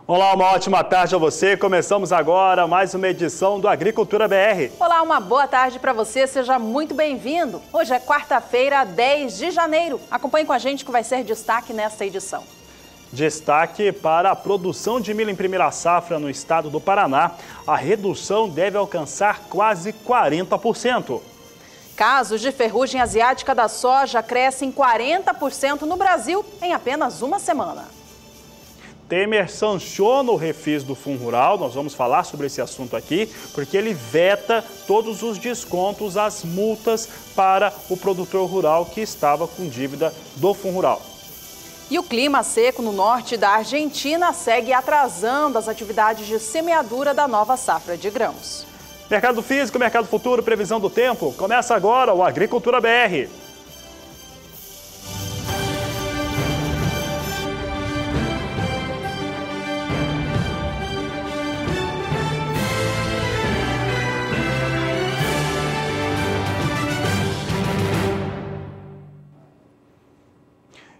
Olá, uma ótima tarde a você. Começamos agora mais uma edição do Agricultura BR. Olá, uma boa tarde para você. Seja muito bem-vindo. Hoje é quarta-feira, 10 de janeiro. Acompanhe com a gente que vai ser destaque nesta edição. Destaque para a produção de milho em primeira safra no estado do Paraná. A redução deve alcançar quase 40%. Casos de ferrugem asiática da soja crescem 40% no Brasil em apenas uma semana. Temer sanciona o refis do Fundo Rural, nós vamos falar sobre esse assunto aqui, porque ele veta todos os descontos, as multas para o produtor rural que estava com dívida do Fundo Rural. E o clima seco no norte da Argentina segue atrasando as atividades de semeadura da nova safra de grãos. Mercado físico, mercado futuro, previsão do tempo. Começa agora o Agricultura BR.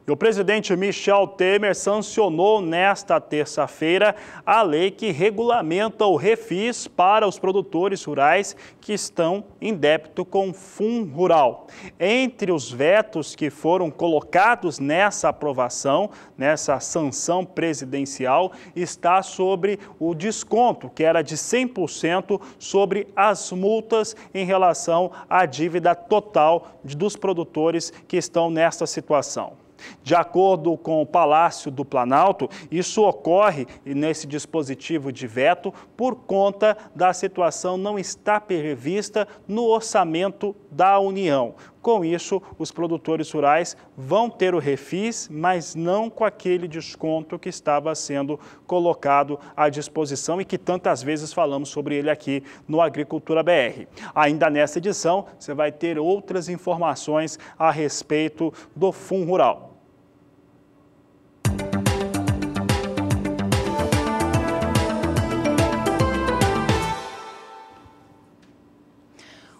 E o presidente Michel Temer sancionou nesta terça-feira a lei que regulamenta o refis para os produtores rurais que estão em débito com o Fundo Rural. Entre os vetos que foram colocados nessa aprovação, nessa sanção presidencial, está sobre o desconto, que era de 100% sobre as multas em relação à dívida total dos produtores que estão nesta situação. De acordo com o Palácio do Planalto, isso ocorre nesse dispositivo de veto por conta da situação não estar prevista no orçamento da União. Com isso, os produtores rurais vão ter o refis, mas não com aquele desconto que estava sendo colocado à disposição e que tantas vezes falamos sobre ele aqui no Agricultura BR. Ainda nessa edição, você vai ter outras informações a respeito do Fundo Rural.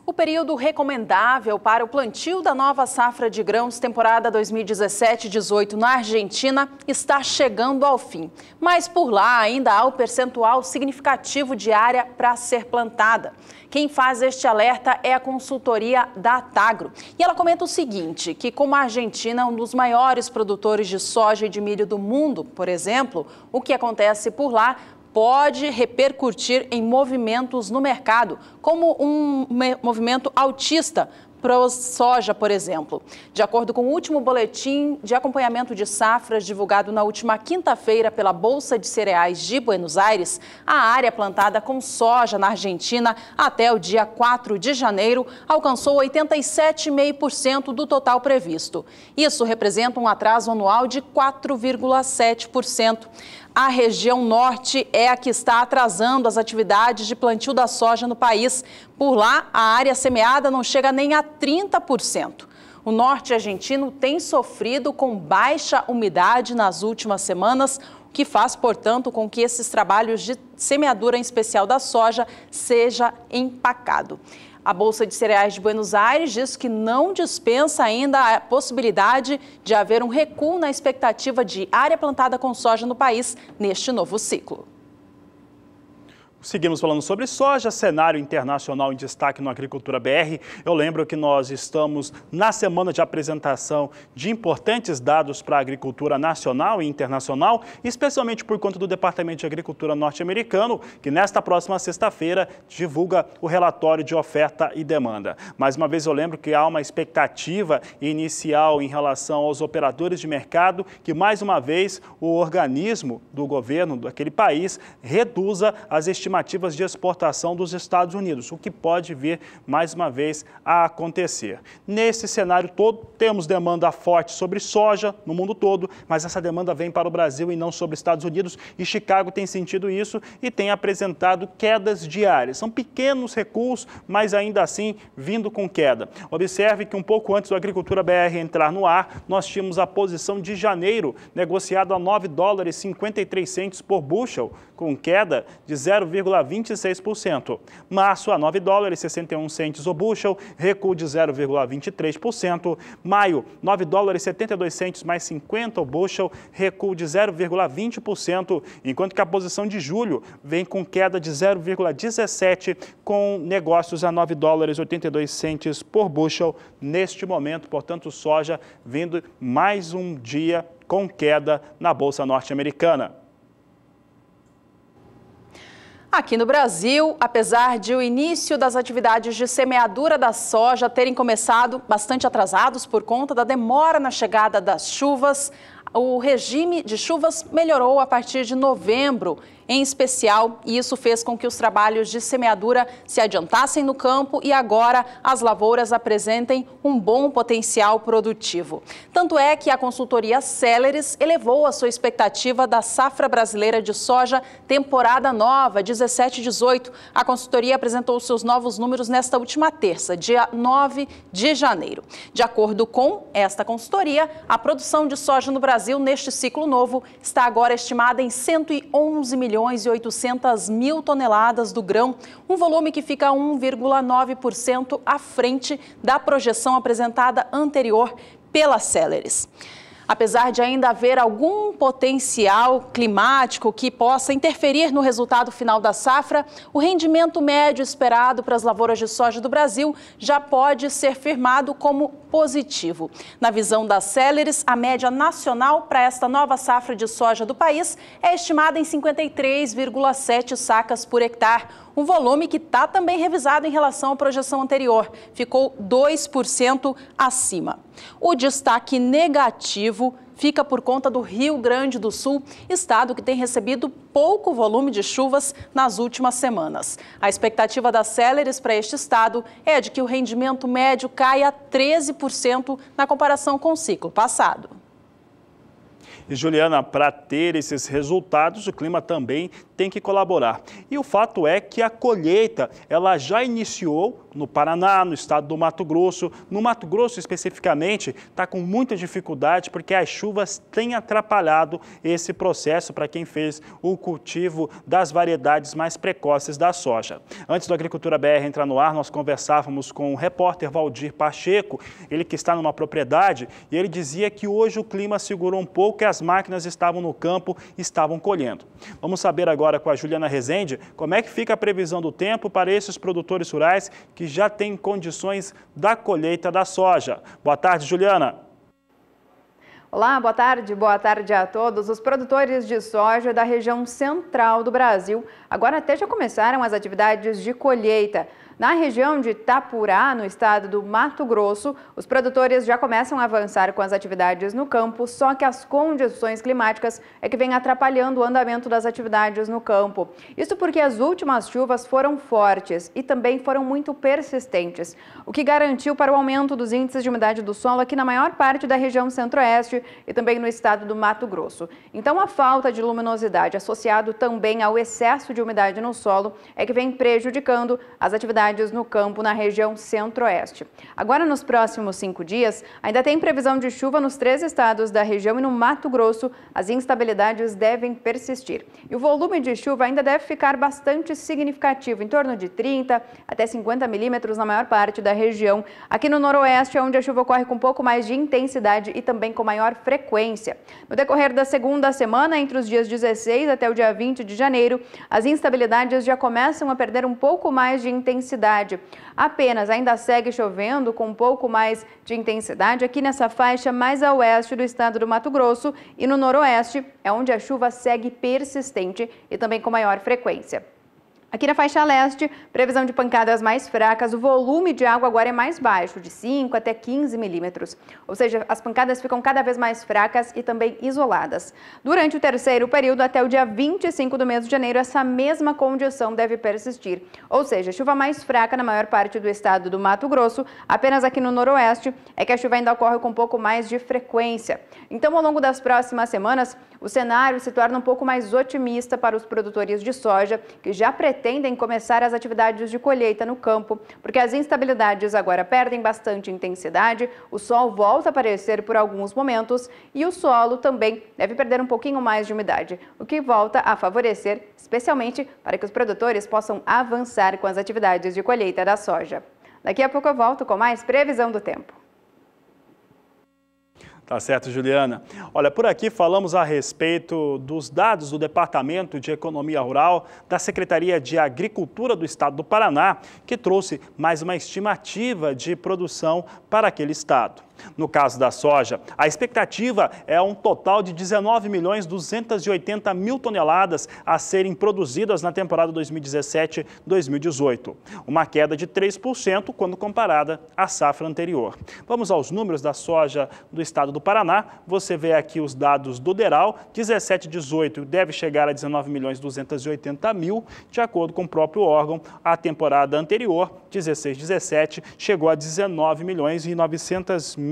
O período recomendável para o plantio da nova safra de grãos temporada 2017-18 na Argentina está chegando ao fim. Mas por lá ainda há um percentual significativo de área para ser plantada. Quem faz este alerta é a consultoria da Atagro. E ela comenta o seguinte, que como a Argentina é um dos maiores produtores de soja e de milho do mundo, por exemplo, o que acontece por lá pode repercutir em movimentos no mercado, como um movimento altista para a soja, por exemplo. De acordo com o último boletim de acompanhamento de safras divulgado na última quinta-feira pela Bolsa de Cereais de Buenos Aires, a área plantada com soja na Argentina até o dia 4 de janeiro alcançou 87,5% do total previsto. Isso representa um atraso anual de 4,7%. A região norte é a que está atrasando as atividades de plantio da soja no país. Por lá, a área semeada não chega nem a 30%. O norte argentino tem sofrido com baixa umidade nas últimas semanas, o que faz, portanto, com que esses trabalhos de semeadura em especial da soja seja empacado. A Bolsa de Cereais de Buenos Aires diz que não dispensa ainda a possibilidade de haver um recuo na expectativa de área plantada com soja no país neste novo ciclo. Seguimos falando sobre soja, cenário internacional em destaque no Agricultura BR. Eu lembro que nós estamos na semana de apresentação de importantes dados para a agricultura nacional e internacional, especialmente por conta do Departamento de Agricultura norte-americano, que nesta próxima sexta-feira divulga o relatório de oferta e demanda. Mais uma vez eu lembro que há uma expectativa inicial em relação aos operadores de mercado, que mais uma vez o organismo do governo daquele país reduza as estimativas de exportação dos Estados Unidos, o que pode vir mais uma vez a acontecer. Nesse cenário todo, temos demanda forte sobre soja no mundo todo, mas essa demanda vem para o Brasil e não sobre os Estados Unidos, e Chicago tem sentido isso e tem apresentado quedas diárias. São pequenos recuos, mas ainda assim vindo com queda. Observe que um pouco antes do Agricultura BR entrar no ar, nós tínhamos a posição de janeiro negociado a $9,53 por bushel, com queda de 0,5%. 0,26%. Março a $9,61 o bushel, recuo de 0,23%. Maio, $9,72 mais 50 o bushel, recuo de 0,20%, enquanto que a posição de julho vem com queda de 0,17%, com negócios a $9,82 por bushel neste momento. Portanto, soja vindo mais um dia com queda na Bolsa Norte-Americana. Aqui no Brasil, apesar de o início das atividades de semeadura da soja terem começado bastante atrasados por conta da demora na chegada das chuvas, o regime de chuvas melhorou a partir de novembro, em especial, e isso fez com que os trabalhos de semeadura se adiantassem no campo e agora as lavouras apresentem um bom potencial produtivo. Tanto é que a consultoria Celeris elevou a sua expectativa da safra brasileira de soja temporada nova, 17/18. A consultoria apresentou seus novos números nesta última terça, dia 9 de janeiro. De acordo com esta consultoria, a produção de soja no Brasil neste ciclo novo está agora estimada em 111.800.000 toneladas do grão, um volume que fica 1,9% à frente da projeção apresentada anterior pela Celeris. Apesar de ainda haver algum potencial climático que possa interferir no resultado final da safra, o rendimento médio esperado para as lavouras de soja do Brasil já pode ser firmado como positivo. Na visão da Celeris, a média nacional para esta nova safra de soja do país é estimada em 53,7 sacas por hectare, um volume que está também revisado em relação à projeção anterior, ficou 2% acima. O destaque negativo fica por conta do Rio Grande do Sul, estado que tem recebido pouco volume de chuvas nas últimas semanas. A expectativa da Celeris para este estado é de que o rendimento médio caia 13% na comparação com o ciclo passado. E, Juliana, para ter esses resultados, o clima também tem que colaborar. E o fato é que a colheita, ela já iniciou no Paraná, no estado do Mato Grosso. No Mato Grosso, especificamente, está com muita dificuldade porque as chuvas têm atrapalhado esse processo para quem fez o cultivo das variedades mais precoces da soja. Antes do Agricultura BR entrar no ar, nós conversávamos com o repórter Valdir Pacheco, ele que está numa propriedade, e ele dizia que hoje o clima segurou um pouco e as máquinas estavam no campo e estavam colhendo. Vamos saber agora com a Juliana Rezende como é que fica a previsão do tempo para esses produtores rurais que já têm condições da colheita da soja. Boa tarde, Juliana. Olá, boa tarde a todos. Os produtores de soja da região central do Brasil agora até já começaram as atividades de colheita. Na região de Itapurá, no estado do Mato Grosso, os produtores já começam a avançar com as atividades no campo, só que as condições climáticas é que vem atrapalhando o andamento das atividades no campo. Isso porque as últimas chuvas foram fortes e também foram muito persistentes, o que garantiu para o aumento dos índices de umidade do solo aqui na maior parte da região centro-oeste e também no estado do Mato Grosso. Então, a falta de luminosidade associado também ao excesso de umidade no solo é que vem prejudicando as atividades no campo na região centro-oeste. Agora, nos próximos 5 dias, ainda tem previsão de chuva nos 3 estados da região e no Mato Grosso, as instabilidades devem persistir. E o volume de chuva ainda deve ficar bastante significativo, em torno de 30 até 50 milímetros na maior parte da região. Aqui no noroeste, onde a chuva ocorre com um pouco mais de intensidade e também com maior frequência. No decorrer da segunda semana, entre os dias 16 até o dia 20 de janeiro, as instabilidades já começam a perder um pouco mais de intensidade. Apenas ainda segue chovendo com um pouco mais de intensidade aqui nessa faixa mais a oeste do estado do Mato Grosso e no noroeste é onde a chuva segue persistente e também com maior frequência. Aqui na faixa leste, previsão de pancadas mais fracas, o volume de água agora é mais baixo, de 5 até 15 milímetros. Ou seja, as pancadas ficam cada vez mais fracas e também isoladas. Durante o terceiro período, até o dia 25 do mês de janeiro, essa mesma condição deve persistir. Ou seja, chuva mais fraca na maior parte do estado do Mato Grosso, apenas aqui no noroeste é que a chuva ainda ocorre com um pouco mais de frequência. Então, ao longo das próximas semanas, o cenário se torna um pouco mais otimista para os produtores de soja, que já pretendem começar as atividades de colheita no campo, porque as instabilidades agora perdem bastante intensidade, o sol volta a aparecer por alguns momentos e o solo também deve perder um pouquinho mais de umidade, o que volta a favorecer, especialmente para que os produtores possam avançar com as atividades de colheita da soja. Daqui a pouco eu volto com mais previsão do tempo. Tá certo, Juliana. Olha, por aqui falamos a respeito dos dados do Departamento de Economia Rural da Secretaria de Agricultura do Estado do Paraná, que trouxe mais uma estimativa de produção para aquele estado. No caso da soja, a expectativa é um total de 19.280.000 toneladas a serem produzidas na temporada 2017-2018, uma queda de 3% quando comparada à safra anterior. Vamos aos números da soja do estado do Paraná. Você vê aqui os dados do DERAL, 17-18 deve chegar a 19.280.000, de acordo com o próprio órgão. A temporada anterior, 16-17, chegou a 19.900.000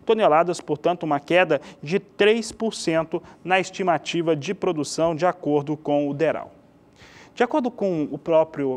toneladas, portanto, uma queda de 3% na estimativa de produção, de acordo com o DERAL. De acordo com o próprio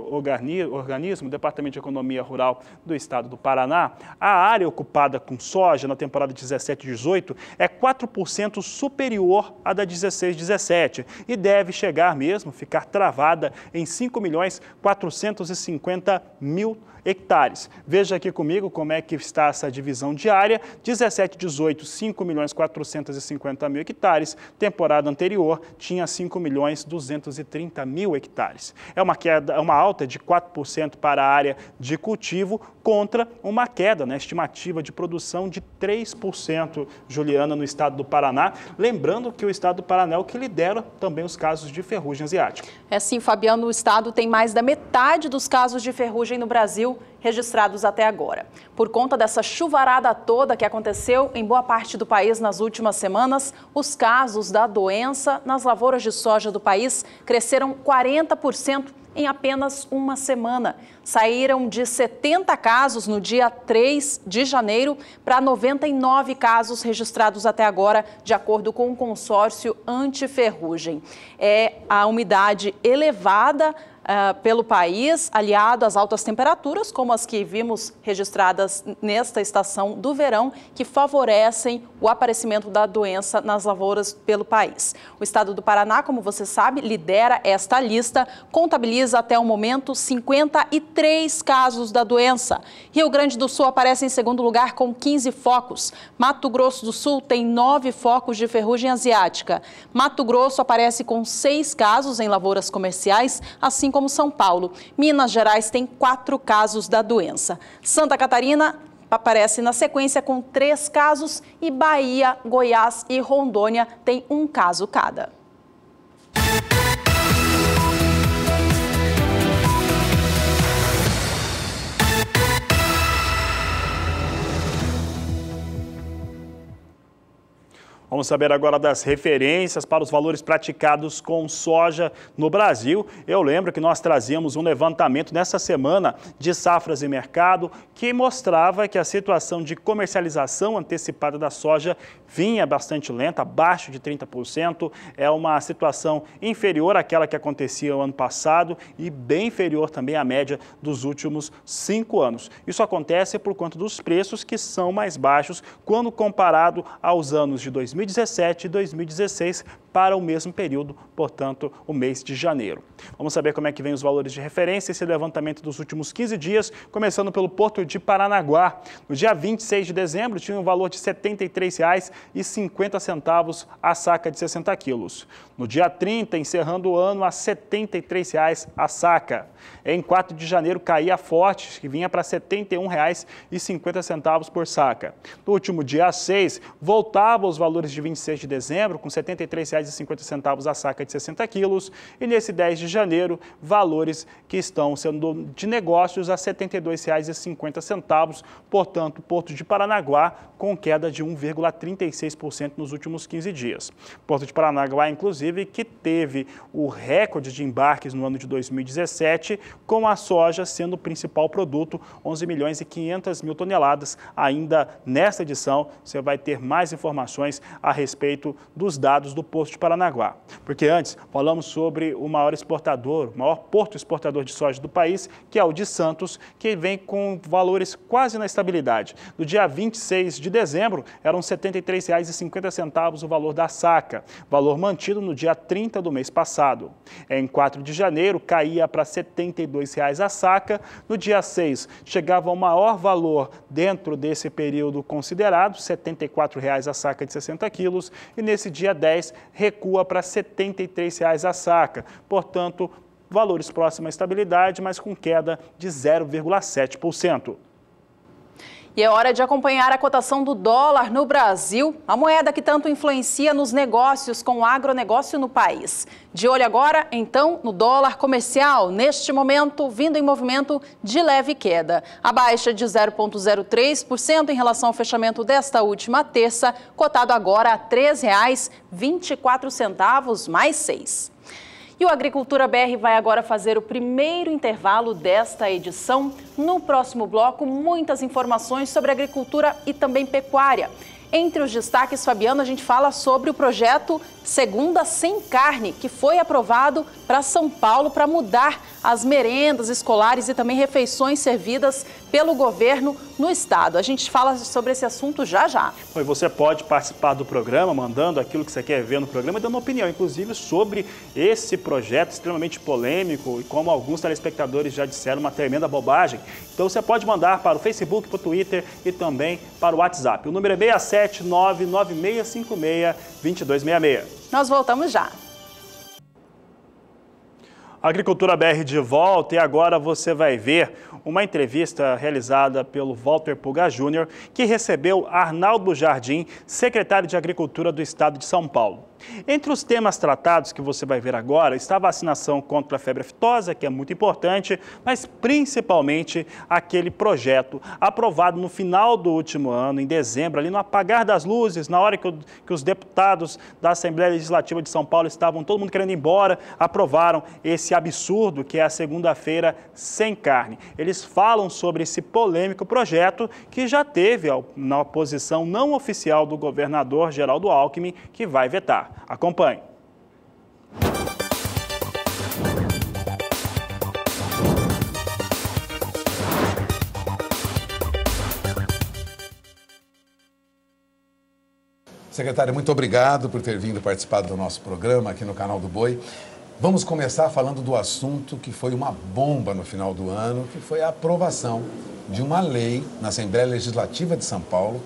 organismo, o Departamento de Economia Rural do Estado do Paraná, a área ocupada com soja na temporada 17-18 é 4% superior à da 16-17 e deve chegar mesmo, ficar travada em 5.450.000 hectares. Veja aqui comigo como é que está essa divisão de área. 17-18, 5.450.000 hectares. Temporada anterior tinha 5.230.000 hectares. É uma queda, uma alta de 4% para a área de cultivo contra uma queda na estimativa de produção de 3%, Juliana, no estado do Paraná. Lembrando que o estado do Paraná é o que lidera também os casos de ferrugem asiática. É sim, Fabiano, o estado tem mais da metade dos casos de ferrugem no Brasil registrados até agora. Por conta dessa chuvarada toda que aconteceu em boa parte do país nas últimas semanas, os casos da doença nas lavouras de soja do país cresceram 40% em apenas uma semana. Saíram de 70 casos no dia 3 de janeiro para 99 casos registrados até agora, de acordo com o consórcio antiferrugem. É a umidade elevada pelo país, aliado às altas temperaturas, como as que vimos registradas nesta estação do verão, que favorecem o aparecimento da doença nas lavouras pelo país. O estado do Paraná, como você sabe, lidera esta lista, contabiliza até o momento 53 casos da doença. Rio Grande do Sul aparece em segundo lugar com 15 focos. Mato Grosso do Sul tem 9 focos de ferrugem asiática. Mato Grosso aparece com 6 casos em lavouras comerciais, assim como São Paulo. Minas Gerais tem 4 casos da doença. Santa Catarina aparece na sequência com 3 casos e Bahia, Goiás e Rondônia tem 1 caso cada. Vamos saber agora das referências para os valores praticados com soja no Brasil. Eu lembro que nós trazíamos um levantamento nessa semana de safras e mercado que mostrava que a situação de comercialização antecipada da soja vinha bastante lenta, abaixo de 30%. É uma situação inferior àquela que acontecia no ano passado e bem inferior também à média dos últimos 5 anos. Isso acontece por conta dos preços que são mais baixos quando comparado aos anos de 2017 e 2016 para o mesmo período, portanto, o mês de janeiro. Vamos saber como é que vem os valores de referência, esse levantamento dos últimos 15 dias, começando pelo Porto de Paranaguá. No dia 26 de dezembro, tinha um valor de R$ 73,50 a saca de 60 quilos. No dia 30, encerrando o ano, a R$ 73,00 a saca. Em 4 de janeiro, caía forte, que vinha para R$ 71,50 por saca. No último dia 6, voltava aos valores de 26 de dezembro, com R$ 73,50 a saca de 60 quilos. E nesse 10 de janeiro, valores que estão sendo de negócios a R$ 72,50. Portanto, Porto de Paranaguá com queda de 1,36% nos últimos 15 dias. Porto de Paranaguá, inclusive, que teve o recorde de embarques no ano de 2017, com a soja sendo o principal produto, 11.500.000 toneladas. Ainda nesta edição, você vai ter mais informações a respeito dos dados do Porto de Paranaguá. Porque antes falamos sobre o maior exportador, o maior porto exportador de soja do país, que é o de Santos, que vem com valores quase na estabilidade. No dia 26 de dezembro, eram R$ 73,50 o valor da saca, valor mantido no dia 30 do mês passado. Em 4 de janeiro, caía para R$ 72,00 a saca. No dia 6, chegava ao maior valor dentro desse período considerado, R$ 74,00 a saca de 60 quilos, e nesse dia 10 recua para R$ 73,00 a saca. Portanto, valores próximos à estabilidade, mas com queda de 0,7%. E é hora de acompanhar a cotação do dólar no Brasil, a moeda que tanto influencia nos negócios com o agronegócio no país. De olho agora, então, no dólar comercial, neste momento, vindo em movimento de leve queda. A baixa de 0,03% em relação ao fechamento desta última terça, cotado agora a R$ 3,24 mais 6. E o Agricultura BR vai agora fazer o primeiro intervalo desta edição. No próximo bloco, muitas informações sobre agricultura e também pecuária. Entre os destaques, Fabiano, a gente fala sobre o projeto Segunda Sem Carne, que foi aprovado para São Paulo para mudar as merendas escolares e também refeições servidas pelo governo no estado. A gente fala sobre esse assunto já já. E você pode participar do programa, mandando aquilo que você quer ver no programa e dando opinião, inclusive sobre esse projeto extremamente polêmico e, como alguns telespectadores já disseram, uma tremenda bobagem. Então você pode mandar para o Facebook, para o Twitter e também para o WhatsApp. O número é 67996562266. Nós voltamos já. Agricultura BR de volta, e agora você vai ver uma entrevista realizada pelo Walter Pulga Júnior, que recebeu Arnaldo Jardim, secretário de Agricultura do Estado de São Paulo. Entre os temas tratados que você vai ver agora está a vacinação contra a febre aftosa, que é muito importante, mas principalmente aquele projeto aprovado no final do último ano, em dezembro, ali no apagar das luzes, na hora que os deputados da Assembleia Legislativa de São Paulo estavam todo mundo querendo ir embora, aprovaram esse absurdo que é a segunda-feira sem carne. Eles falam sobre esse polêmico projeto que já teve na posição não oficial do governador Geraldo Alckmin, que vai vetar. Acompanhe. Secretário, muito obrigado por ter vindo participar do nosso programa aqui no Canal do Boi. Vamos começar falando do assunto que foi uma bomba no final do ano, que foi a aprovação de uma lei na Assembleia Legislativa de São Paulo,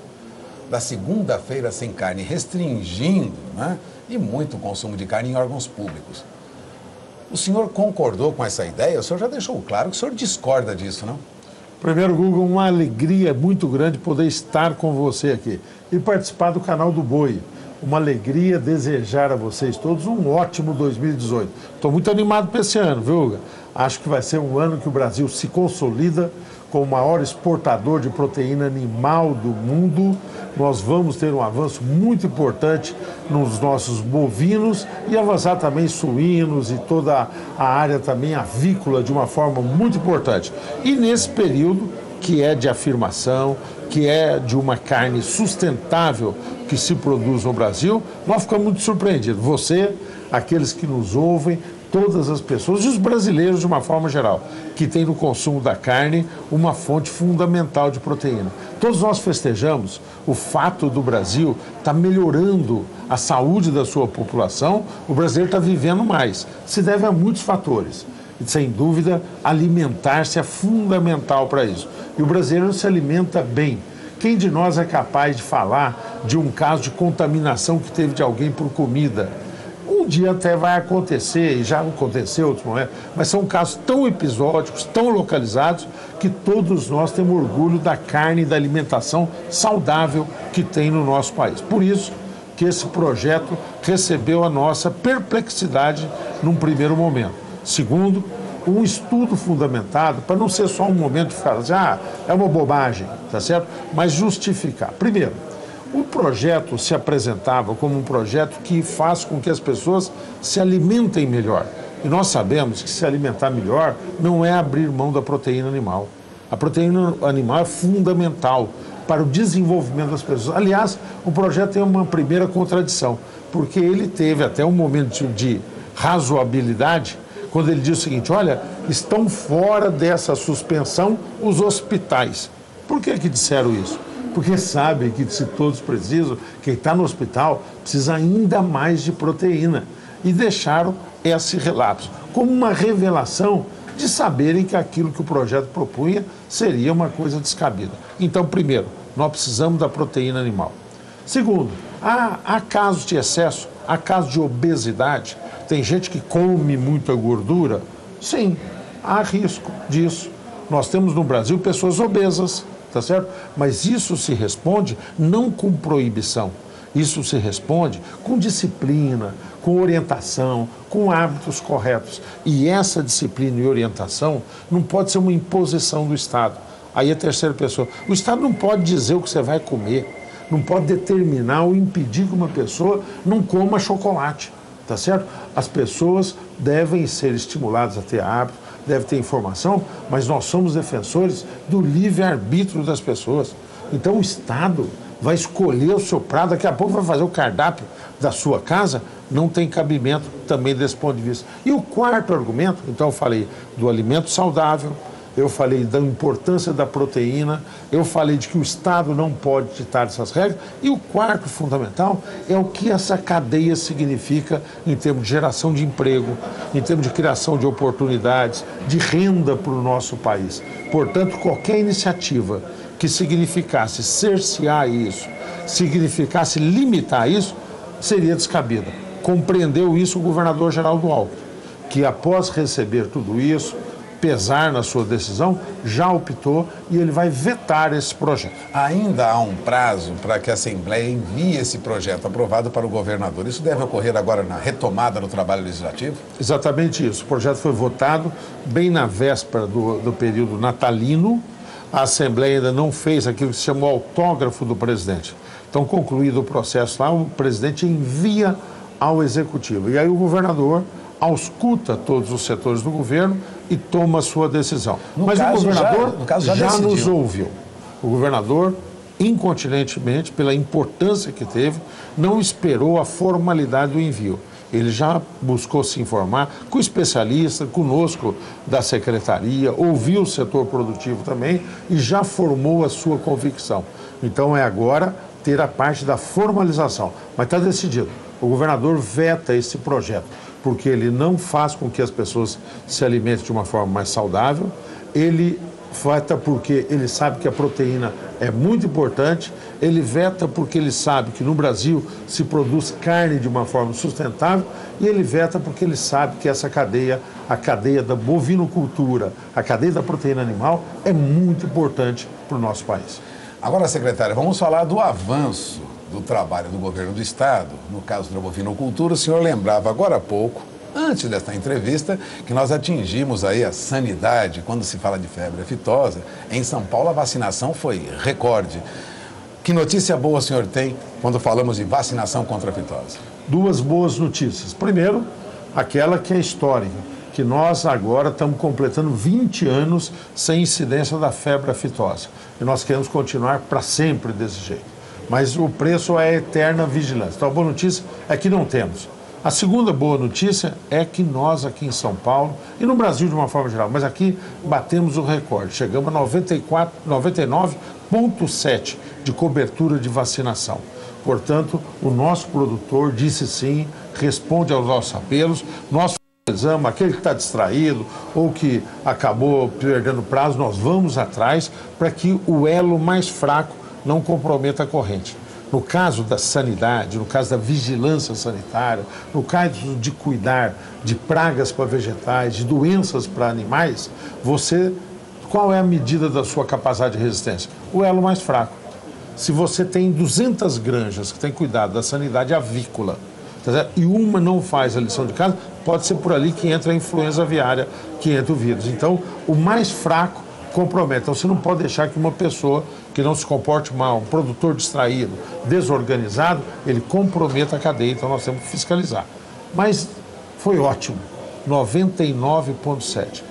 da segunda-feira sem carne, restringindo, né, e muito o consumo de carne em órgãos públicos. O senhor concordou com essa ideia? O senhor já deixou claro que o senhor discorda disso, não? Primeiro, Google, uma alegria muito grande poder estar com você aqui e participar do Canal do Boi. Uma alegria desejar a vocês todos um ótimo 2018. Estou muito animado para esse ano, viu, Hugo? Acho que vai ser um ano que o Brasil se consolida como o maior exportador de proteína animal do mundo. Nós vamos ter um avanço muito importante nos nossos bovinos e avançar também suínos e toda a área também avícola de uma forma muito importante. E nesse período que é de afirmação, que é de uma carne sustentável que se produz no Brasil, nós ficamos muito surpreendidos. Você, aqueles que nos ouvem, todas as pessoas, e os brasileiros de uma forma geral, que tem no consumo da carne uma fonte fundamental de proteína. Todos nós festejamos o fato do Brasil estar melhorando a saúde da sua população, o brasileiro está vivendo mais. Se deve a muitos fatores. E, sem dúvida, alimentar-se é fundamental para isso. E o brasileiro se alimenta bem. Quem de nós é capaz de falar de um caso de contaminação que teve de alguém por comida? Um dia até vai acontecer, e já aconteceu em outros momentos, mas são casos tão episódicos, tão localizados, que todos nós temos orgulho da carne e da alimentação saudável que tem no nosso país. Por isso que esse projeto recebeu a nossa perplexidade num primeiro momento. Segundo, um estudo fundamentado, para não ser só um momento de ficar assim, é uma bobagem, tá certo? Mas justificar. Primeiro, o projeto se apresentava como um projeto que faz com que as pessoas se alimentem melhor. E nós sabemos que se alimentar melhor não é abrir mão da proteína animal. A proteína animal é fundamental para o desenvolvimento das pessoas. Aliás, o projeto tem uma primeira contradição. porque ele teve até um momento de razoabilidade, quando ele diz o seguinte: olha, estão fora dessa suspensão os hospitais. Por que disseram isso? Porque sabem que se todos precisam, quem está no hospital precisa ainda mais de proteína. E deixaram esse relapso como uma revelação de saberem que aquilo que o projeto propunha seria uma coisa descabida. Então, primeiro, nós precisamos da proteína animal. Segundo, há casos de excesso, há casos de obesidade. Tem gente que come muita gordura? Sim, há risco disso. Nós temos no Brasil pessoas obesas, tá certo? Mas isso se responde não com proibição. Isso se responde com disciplina, com orientação, com hábitos corretos. E essa disciplina e orientação não pode ser uma imposição do Estado. Aí a terceira pessoa. O Estado não pode dizer o que você vai comer, não pode determinar ou impedir que uma pessoa não coma chocolate, tá certo? As pessoas devem ser estimuladas a ter hábitos, devem ter informação, mas nós somos defensores do livre-arbítrio das pessoas. Então o Estado vai escolher o seu prato, daqui a pouco vai fazer o cardápio da sua casa, não tem cabimento também desse ponto de vista. E o quarto argumento, então eu falei do alimento saudável, eu falei da importância da proteína, eu falei de que o Estado não pode ditar essas regras, e o quarto fundamental é o que essa cadeia significa em termos de geração de emprego, em termos de criação de oportunidades, de renda para o nosso país. Portanto, qualquer iniciativa que significasse cercear isso, significasse limitar isso, seria descabida. Compreendeu isso o governador Geraldo Alckmin, que após receber tudo isso, pesar na sua decisão, já optou e ele vai vetar esse projeto. Ainda há um prazo para que a Assembleia envie esse projeto aprovado para o governador. Isso deve ocorrer agora na retomada do trabalho legislativo? Exatamente isso. O projeto foi votado bem na véspera do período natalino. A Assembleia ainda não fez aquilo que se chama o autógrafo do presidente. Então, concluído o processo lá, o presidente envia ao Executivo. E aí o governador ausculta todos os setores do governo e toma a sua decisão. Mas o governador já nos ouviu. O governador, incontinentemente, pela importância que teve, não esperou a formalidade do envio. Ele já buscou se informar com especialistas, conosco da secretaria, ouviu o setor produtivo também e já formou a sua convicção. Então é agora ter a parte da formalização. Mas está decidido. O governador veta esse projeto, porque ele não faz com que as pessoas se alimentem de uma forma mais saudável, ele veta porque ele sabe que a proteína é muito importante, ele veta porque ele sabe que no Brasil se produz carne de uma forma sustentável e ele veta porque ele sabe que essa cadeia, a cadeia da bovinocultura, a cadeia da proteína animal é muito importante para o nosso país. Agora, secretária, vamos falar do avanço do trabalho do governo do Estado. No caso da bovinocultura, o senhor lembrava agora há pouco, antes desta entrevista, que nós atingimos aí a sanidade quando se fala de febre aftosa. Em São Paulo, a vacinação foi recorde. Que notícia boa o senhor tem quando falamos de vacinação contra a aftosa? Duas boas notícias. Primeiro, aquela que é histórica, que nós agora estamos completando 20 anos sem incidência da febre aftosa. E nós queremos continuar para sempre desse jeito. Mas o preço é a eterna vigilância. Então, a boa notícia é que não temos. A segunda boa notícia é que nós aqui em São Paulo, e no Brasil de uma forma geral, mas aqui batemos o recorde. Chegamos a 99,7% de cobertura de vacinação. Portanto, o nosso produtor disse sim, responde aos nossos apelos. Nós finalizamos, aquele que está distraído ou que acabou perdendo prazo, nós vamos atrás para que o elo mais fraco não comprometa a corrente. No caso da sanidade, no caso da vigilância sanitária, no caso de cuidar de pragas para vegetais, de doenças para animais, qual é a medida da sua capacidade de resistência? O elo mais fraco. Se você tem 200 granjas que têm cuidado da sanidade avícola, tá certo? E uma não faz a lição de casa, pode ser por ali que entra a influenza aviária, que entra o vírus. Então, o mais fraco compromete. Então, você não pode deixar que uma pessoa que não se comporte mal, um produtor distraído, desorganizado, ele comprometa a cadeia. Então, nós temos que fiscalizar. Mas foi ótimo, 99,7%.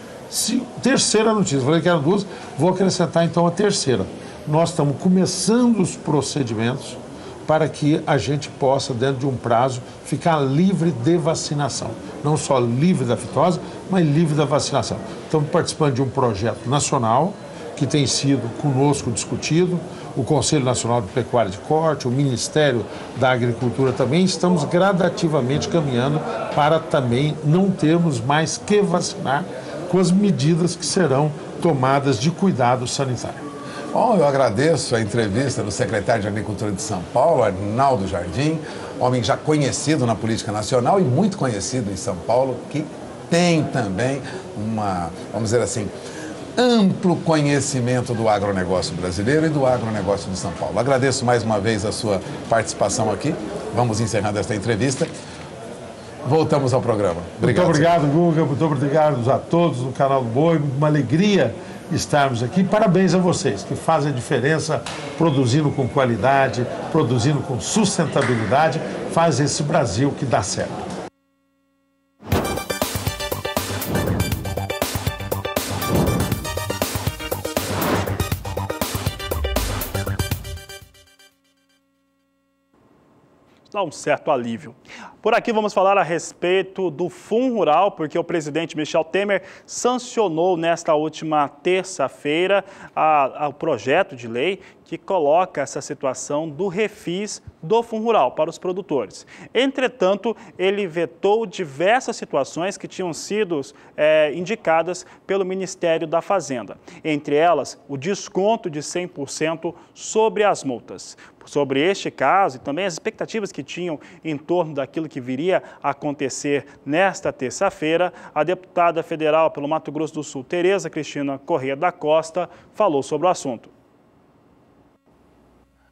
Terceira notícia, falei que eram duas, vou acrescentar então a terceira. Nós estamos começando os procedimentos para que a gente possa, dentro de um prazo, ficar livre de vacinação. Não só livre da fitose, mas livre da vacinação. Estamos participando de um projeto nacional que tem sido conosco discutido, o Conselho Nacional de Pecuária de Corte, o Ministério da Agricultura também. Estamos gradativamente caminhando para também não termos mais que vacinar com as medidas que serão tomadas de cuidado sanitário. Bom, eu agradeço a entrevista do secretário de Agricultura de São Paulo, Arnaldo Jardim, homem já conhecido na política nacional e muito conhecido em São Paulo, que tem também vamos dizer assim, amplo conhecimento do agronegócio brasileiro e do agronegócio de São Paulo. Agradeço mais uma vez a sua participação aqui. Vamos encerrando esta entrevista. Voltamos ao programa. Obrigado. Muito obrigado, Guga. Muito obrigado a todos no canal do Boi. Uma alegria estarmos aqui. Parabéns a vocês que fazem a diferença produzindo com qualidade, produzindo com sustentabilidade, faz esse Brasil que dá certo. Dá um certo alívio. Por aqui vamos falar a respeito do FUNRURAL, porque o presidente Michel Temer sancionou nesta última terça-feira o projeto de lei que coloca essa situação do refis do FUNRURAL para os produtores. Entretanto, ele vetou diversas situações que tinham sido indicadas pelo Ministério da Fazenda. Entre elas, o desconto de 100% sobre as multas. Sobre este caso e também as expectativas que tinham em torno daquilo que viria a acontecer nesta terça-feira, a deputada federal pelo Mato Grosso do Sul, Tereza Cristina Corrêa da Costa, falou sobre o assunto.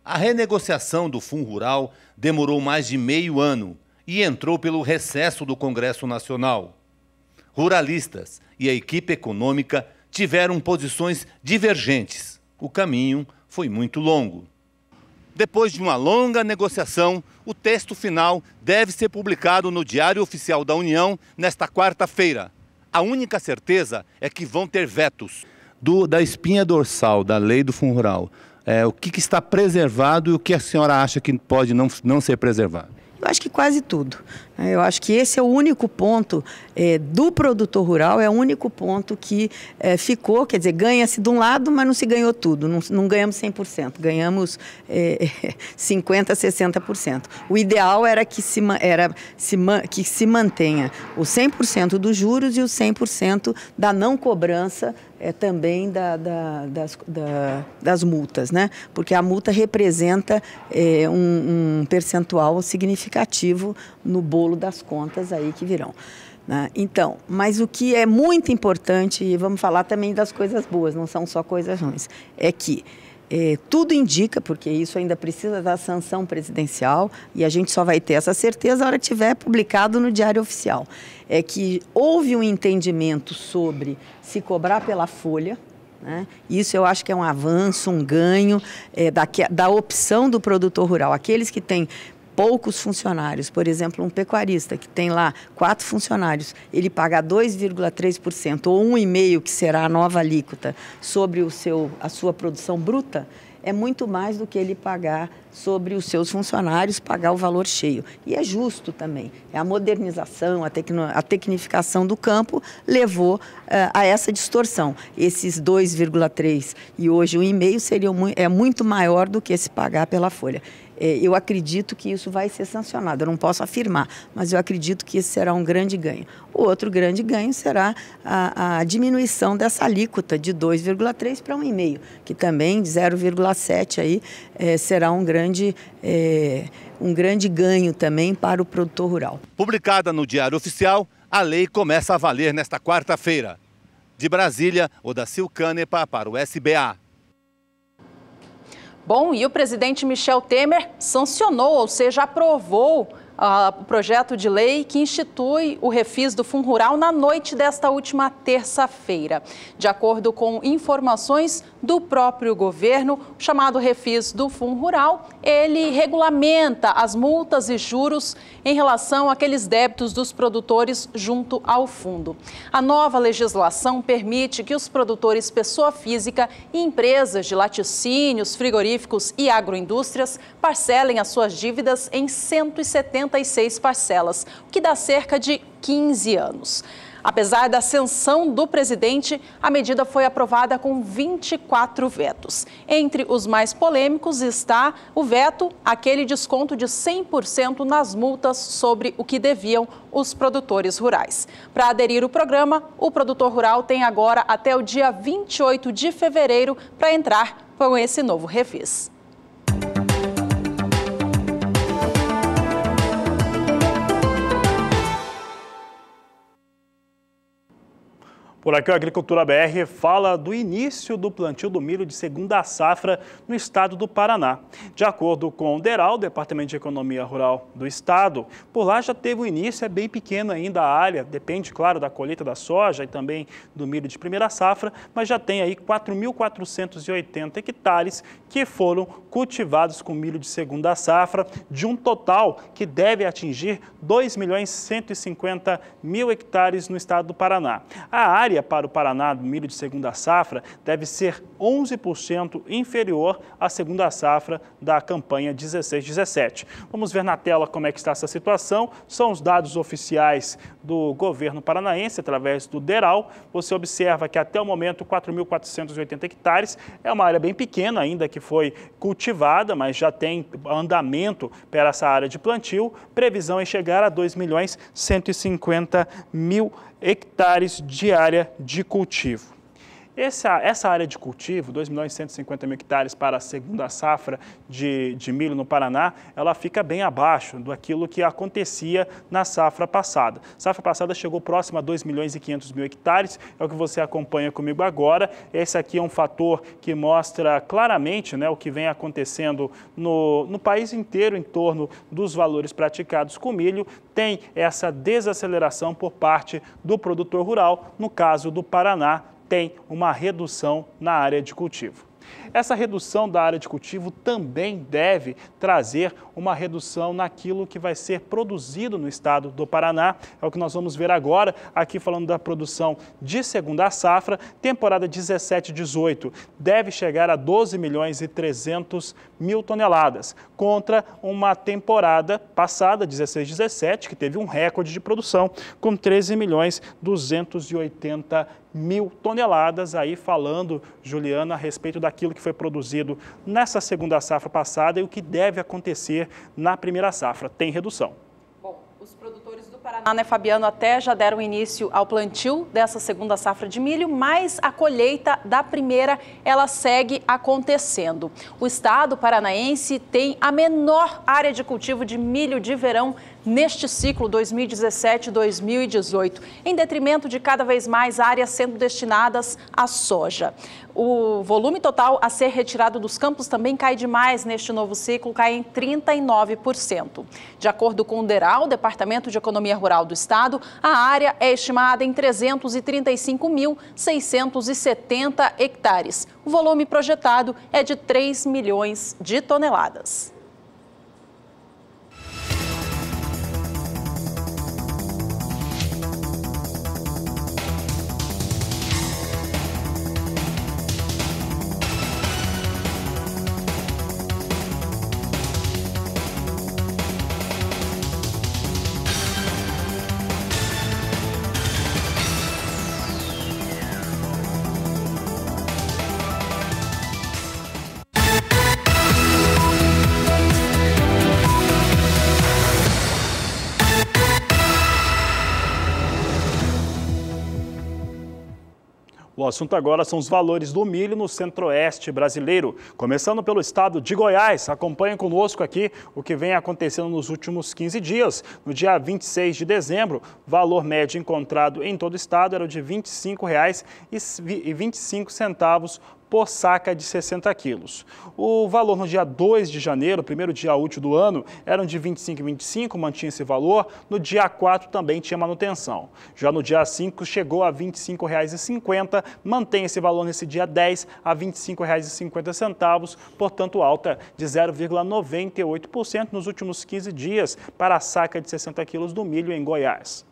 A renegociação do FUNRURAL demorou mais de meio ano e entrou pelo recesso do Congresso Nacional. Ruralistas e a equipe econômica tiveram posições divergentes. O caminho foi muito longo. Depois de uma longa negociação, o texto final deve ser publicado no Diário Oficial da União nesta quarta-feira. A única certeza é que vão ter vetos. Da espinha dorsal da lei do FUNRURAL, o que está preservado e o que a senhora acha que pode não ser preservado? Eu acho que quase tudo. Eu acho que esse é o único ponto do produtor rural, é o único ponto que ficou, quer dizer, ganha-se de um lado, mas não se ganhou tudo, não ganhamos 100%, ganhamos 50%, 60%. O ideal era que se mantenha o 100% dos juros e o 100% da não cobrança também das multas, né? Porque a multa representa um percentual significativo no bolo das contas aí que virão. Né? Então, mas o que é muito importante, e vamos falar também das coisas boas, não são só coisas ruins, é que tudo indica, porque isso ainda precisa da sanção presidencial, e a gente só vai ter essa certeza na hora que tiver publicado no Diário Oficial, é que houve um entendimento sobre se cobrar pela folha, né? Isso eu acho que é um avanço, um ganho da opção do produtor rural. Aqueles que têm poucos funcionários, por exemplo, um pecuarista que tem lá 4 funcionários, ele paga 2,3% ou 1,5%, que será a nova alíquota, sobre a sua produção bruta, é muito mais do que ele pagar sobre os seus funcionários, pagar o valor cheio. E é justo também. A modernização, a tecnificação do campo levou a essa distorção. Esses 2,3% e hoje 1,5% é muito maior do que se pagar pela folha. Eu acredito que isso vai ser sancionado, eu não posso afirmar, mas eu acredito que esse será um grande ganho. O outro grande ganho será a diminuição dessa alíquota de 2,3% para 1,5%, que também de 0,7% aí será um grande ganho também para o produtor rural. Publicada no Diário Oficial, a lei começa a valer nesta quarta-feira. De Brasília, Odacil Canepa para o SBA. Bom, e o presidente Michel Temer sancionou, ou seja, aprovou o projeto de lei que institui o refis do Fundo Rural na noite desta última terça-feira. De acordo com informações do próprio governo, o chamado refis do Fundo Rural, ele regulamenta as multas e juros em relação àqueles débitos dos produtores junto ao fundo. A nova legislação permite que os produtores pessoa física e empresas de laticínios, frigoríficos e agroindústrias parcelem as suas dívidas em 176 parcelas, o que dá cerca de 15 anos. Apesar da sanção do presidente, a medida foi aprovada com 24 vetos. Entre os mais polêmicos está o veto àquele desconto de 100% nas multas sobre o que deviam os produtores rurais. Para aderir ao programa, o produtor rural tem agora até o dia 28 de fevereiro para entrar com esse novo refis. Por aqui, a Agricultura BR fala do início do plantio do milho de segunda safra no estado do Paraná. De acordo com o DERAL, Departamento de Economia Rural do estado, por lá já teve o início, é bem pequena ainda a área, depende, claro, da colheita da soja e também do milho de primeira safra, mas já tem aí 4.480 hectares que foram cultivados com milho de segunda safra, de um total que deve atingir 2.150.000 hectares no estado do Paraná. A área para o Paraná do milho de segunda safra deve ser 11% inferior à segunda safra da campanha 16-17. Vamos ver na tela como é que está essa situação. São os dados oficiais do governo paranaense através do DERAL. Você observa que até o momento 4.480 hectares é uma área bem pequena ainda que foi cultivada, mas já tem andamento para essa área de plantio. Previsão é chegar a 2.150.000 hectares de área de cultivo. Essa área de cultivo, 2.150.000 hectares para a segunda safra de milho no Paraná, ela fica bem abaixo daquilo que acontecia na safra passada. A safra passada chegou próximo a 2.500.000 hectares, é o que você acompanha comigo agora. Esse aqui é um fator que mostra claramente, né, o que vem acontecendo no país inteiro em torno dos valores praticados com milho. Tem essa desaceleração por parte do produtor rural, no caso do Paraná, tem uma redução na área de cultivo. Essa redução da área de cultivo também deve trazer uma redução naquilo que vai ser produzido no estado do Paraná. É o que nós vamos ver agora, aqui falando da produção de segunda safra, temporada 17-18, deve chegar a 12.300.000 toneladas, contra uma temporada passada, 16-17, que teve um recorde de produção, com 13.280.000 toneladas, aí falando, Juliana, a respeito daquilo que foi produzido nessa segunda safra passada e o que deve acontecer na primeira safra. Tem redução. Bom, os produtores do Paraná, né, Fabiano, até já deram início ao plantio dessa segunda safra de milho, mas a colheita da primeira, ela segue acontecendo. O estado paranaense tem a menor área de cultivo de milho de verão neste ciclo 2017-2018, em detrimento de cada vez mais áreas sendo destinadas à soja. O volume total a ser retirado dos campos também cai demais neste novo ciclo, cai em 39%. De acordo com o DERAL, Departamento de Economia Rural do Estado, a área é estimada em 335.670 hectares. O volume projetado é de 3 milhões de toneladas. O assunto agora são os valores do milho no centro-oeste brasileiro. Começando pelo estado de Goiás, acompanhem conosco aqui o que vem acontecendo nos últimos 15 dias. No dia 26 de dezembro, o valor médio encontrado em todo o estado era de R$ 25,25 por saca de 60 quilos. O valor no dia 2 de janeiro, primeiro dia útil do ano, eram de R$ 25,25, mantinha esse valor. No dia 4 também tinha manutenção. Já no dia 5 chegou a R$ 25,50, mantém esse valor nesse dia 10 a R$ 25,50, portanto alta de 0,98% nos últimos 15 dias para a saca de 60 quilos do milho em Goiás.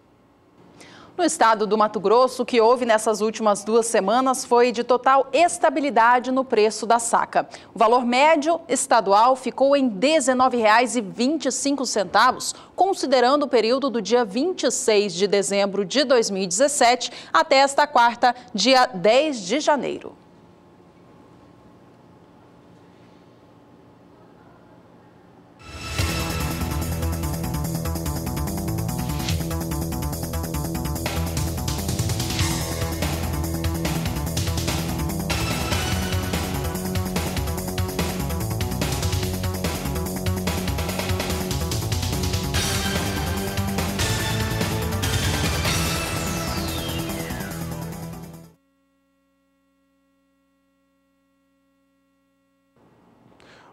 No estado do Mato Grosso, o que houve nessas últimas 2 semanas foi de total estabilidade no preço da saca. O valor médio estadual ficou em R$ 19,25, considerando o período do dia 26 de dezembro de 2017 até esta quarta, dia 10 de janeiro.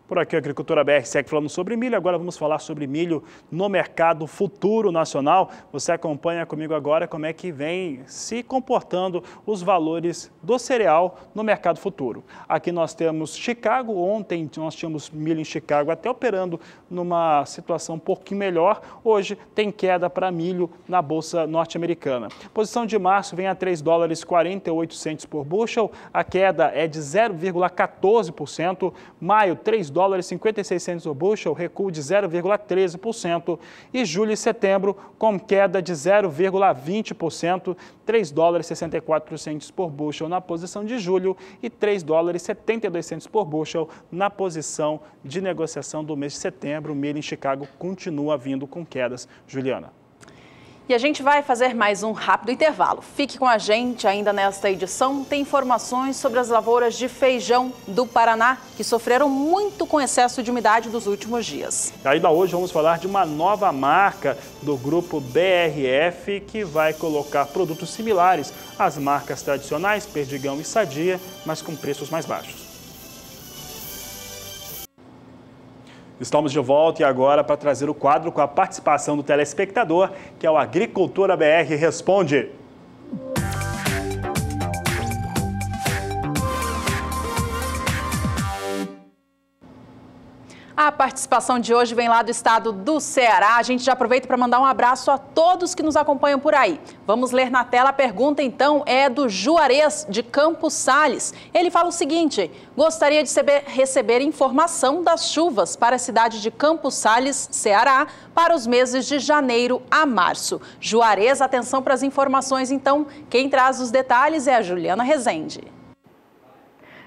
Por aqui, a Agricultura BR segue falando sobre milho. Agora vamos falar sobre milho no mercado futuro nacional. Você acompanha comigo agora como é que vem se comportando os valores do cereal no mercado futuro. Aqui nós temos Chicago. Ontem nós tínhamos milho em Chicago até operando numa situação um pouquinho melhor. Hoje tem queda para milho na Bolsa Norte-Americana. Posição de março vem a $3,48 por bushel. A queda é de 0,14%. Maio, $3,56 por bushel, recuo de 0,13%, e julho e setembro com queda de 0,20%, $3,64 por bushel na posição de julho e $3,72 por bushel na posição de negociação do mês de setembro. O milho em Chicago continua vindo com quedas. Juliana. E a gente vai fazer mais um rápido intervalo. Fique com a gente, ainda nesta edição tem informações sobre as lavouras de feijão do Paraná, que sofreram muito com excesso de umidade dos últimos dias. Ainda hoje vamos falar de uma nova marca do grupo BRF, que vai colocar produtos similares às marcas tradicionais, Perdigão e Sadia, mas com preços mais baixos. Estamos de volta e agora para trazer o quadro com a participação do telespectador, que é o Agricultura BR Responde. A participação de hoje vem lá do estado do Ceará. A gente já aproveita para mandar um abraço a todos que nos acompanham por aí. Vamos ler na tela. A pergunta, então, é do Juarez, de Campos Sales. Ele fala o seguinte: gostaria de receber informação das chuvas para a cidade de Campos Sales, Ceará, para os meses de janeiro a março. Juarez, atenção para as informações, então. Quem traz os detalhes é a Juliana Rezende.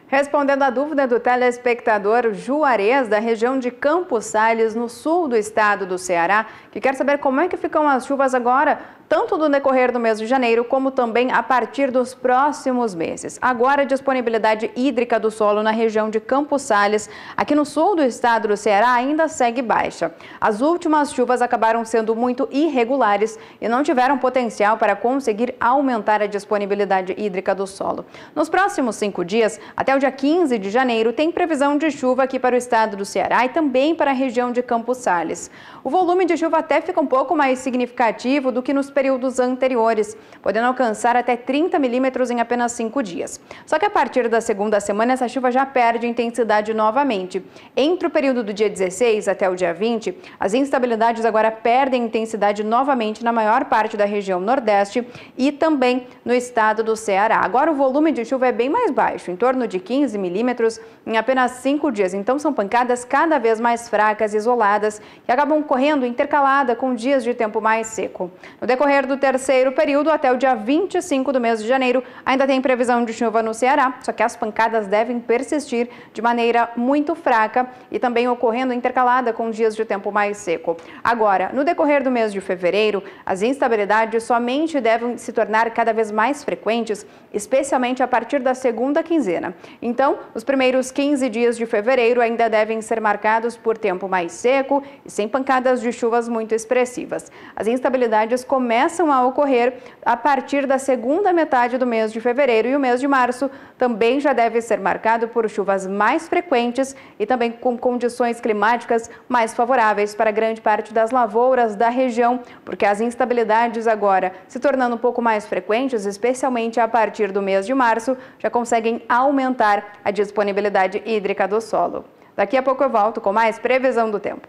Respondendo à dúvida do telespectador Juarez, da região de Campos Sales, no sul do estado do Ceará, que quer saber como é que ficam as chuvas agora, tanto no decorrer do mês de janeiro, como também a partir dos próximos meses. Agora, a disponibilidade hídrica do solo na região de Campos Sales, aqui no sul do estado do Ceará, ainda segue baixa. As últimas chuvas acabaram sendo muito irregulares e não tiveram potencial para conseguir aumentar a disponibilidade hídrica do solo. Nos próximos 5 dias, até o dia 15 de janeiro, tem previsão de chuva aqui para o estado do Ceará e também para a região de Campos Sales. O volume de chuva até fica um pouco mais significativo do que nos períodos anteriores, podendo alcançar até 30 milímetros em apenas 5 dias. Só que a partir da segunda semana, essa chuva já perde intensidade novamente. Entre o período do dia 16 até o dia 20, as instabilidades agora perdem intensidade novamente na maior parte da região nordeste e também no estado do Ceará. Agora o volume de chuva é bem mais baixo, em torno de 15 milímetros em apenas 5 dias. Então são pancadas cada vez mais fracas e isoladas que acabam correndo intercalada com dias de tempo mais seco. No decorrer do terceiro período, até o dia 25 do mês de janeiro, ainda tem previsão de chuva no Ceará, só que as pancadas devem persistir de maneira muito fraca e também ocorrendo intercalada com dias de tempo mais seco. Agora, no decorrer do mês de fevereiro, as instabilidades somente devem se tornar cada vez mais frequentes, especialmente a partir da segunda quinzena. Então, os primeiros 15 dias de fevereiro ainda devem ser marcados por tempo mais seco e sem pancadas de chuvas muito expressivas. As instabilidades começam a ocorrer a partir da segunda metade do mês de fevereiro e o mês de março também já deve ser marcado por chuvas mais frequentes e também com condições climáticas mais favoráveis para grande parte das lavouras da região, porque as instabilidades agora se tornando um pouco mais frequentes, especialmente a partir do mês de março, já conseguem aumentar a disponibilidade hídrica do solo. Daqui a pouco eu volto com mais previsão do tempo.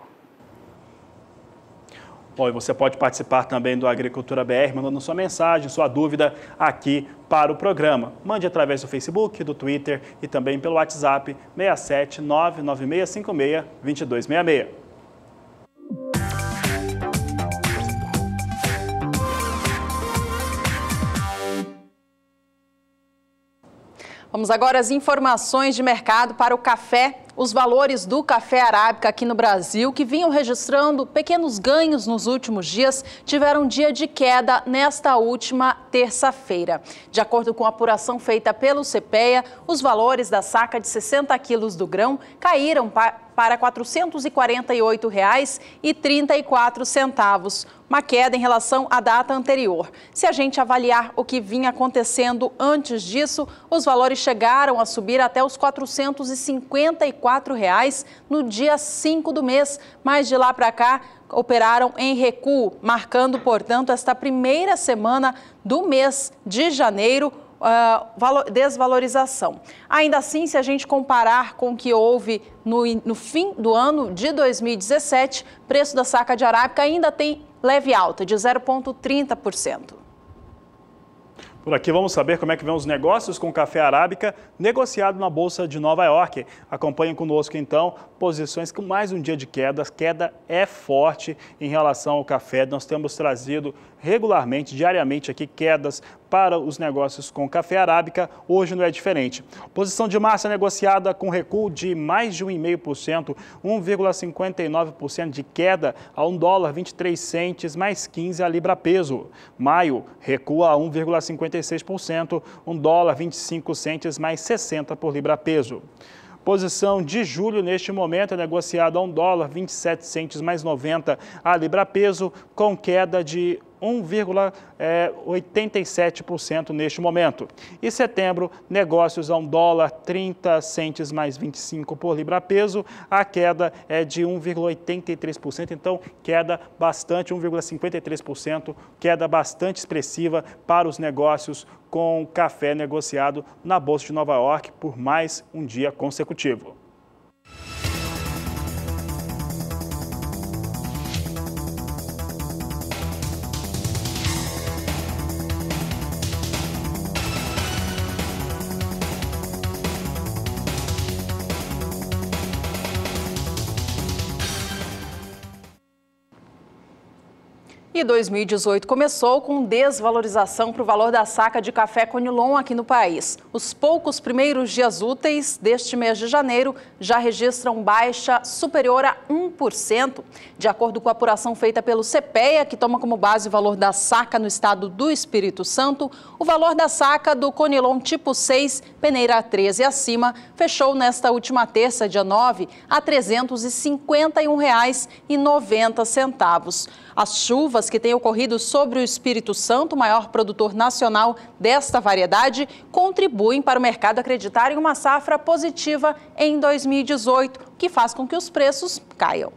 Bom, e você pode participar também do Agricultura BR, mandando sua mensagem, sua dúvida aqui para o programa. Mande através do Facebook, do Twitter e também pelo WhatsApp 67 99656 2266. Vamos agora às informações de mercado para o café. Os valores do café arábica aqui no Brasil, que vinham registrando pequenos ganhos nos últimos dias, tiveram um dia de queda nesta última terça-feira. De acordo com a apuração feita pelo CPEA, os valores da saca de 60 quilos do grão caíram para R$ 448,34, uma queda em relação à data anterior. Se a gente avaliar o que vinha acontecendo antes disso, os valores chegaram a subir até os R$ 454 no dia 5 do mês, mas de lá para cá operaram em recuo, marcando, portanto, esta primeira semana do mês de janeiro, desvalorização. Ainda assim, se a gente comparar com o que houve no fim do ano de 2017, o preço da saca de arábica ainda tem leve alta, de 0,30%. Por aqui vamos saber como é que vão os negócios com café arábica negociado na Bolsa de Nova York. Acompanhem conosco então posições com mais um dia de queda. A queda é forte em relação ao café. Nós temos trazido regularmente, diariamente aqui, quedas para os negócios com café arábica. Hoje não é diferente. Posição de março negociada com recuo de mais de 1,5%, 1,59% de queda a $1,23 mais 15 a libra peso. Maio recua a 1,56%, $1,25 mais 60 por libra peso. Posição de julho, neste momento, é negociada a $1,27 mais 90 a libra peso, com queda de 1,87% neste momento. E setembro, negócios a $1,30 mais 25 por libra peso, a queda é de 1,83%, então queda bastante, 1,53%, queda bastante expressiva para os negócios com café negociado na Bolsa de Nova York por mais um dia consecutivo. E 2018 começou com desvalorização para o valor da saca de café Conilon aqui no país. Os poucos primeiros dias úteis deste mês de janeiro já registram baixa superior a 1%. De acordo com a apuração feita pelo CPEA, que toma como base o valor da saca no estado do Espírito Santo, o valor da saca do Conilon tipo 6, peneira 13 e acima, fechou nesta última terça, dia 9, a R$ 351,90. As chuvas que têm ocorrido sobre o Espírito Santo, maior produtor nacional desta variedade, contribuem para o mercado acreditar em uma safra positiva em 2018, que faz com que os preços caiam.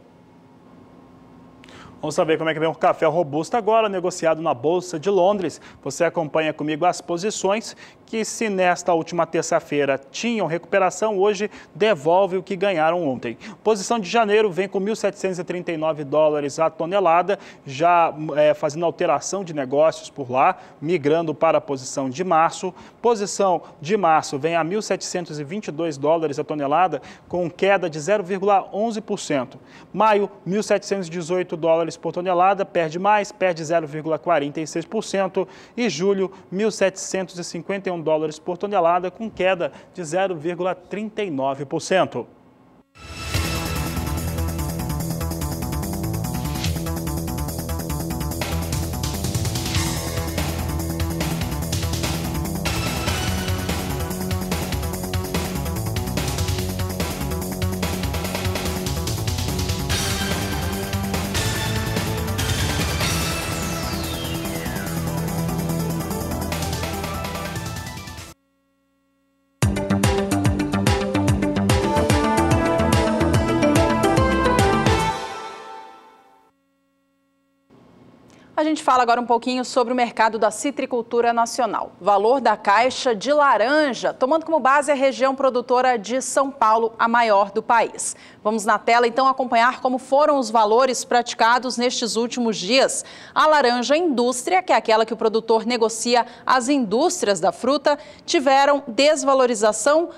Vamos saber como é que vem o café robusto agora, negociado na Bolsa de Londres. Você acompanha comigo as posições que, se nesta última terça-feira tinham recuperação, hoje devolve o que ganharam ontem. Posição de janeiro vem com $1.739 a tonelada, já fazendo alteração de negócios por lá, migrando para a posição de março. Posição de março vem a $1.722 a tonelada, com queda de 0,11%. Maio, $1.718 por tonelada, perde mais, perde 0,46%. E julho, $1.751 por tonelada, com queda de 0,39%. A gente fala agora um pouquinho sobre o mercado da citricultura nacional. Valor da caixa de laranja, tomando como base a região produtora de São Paulo, a maior do país. Vamos na tela então acompanhar como foram os valores praticados nestes últimos dias. A laranja indústria, que é aquela que o produtor negocia às indústrias da fruta, tiveram desvalorização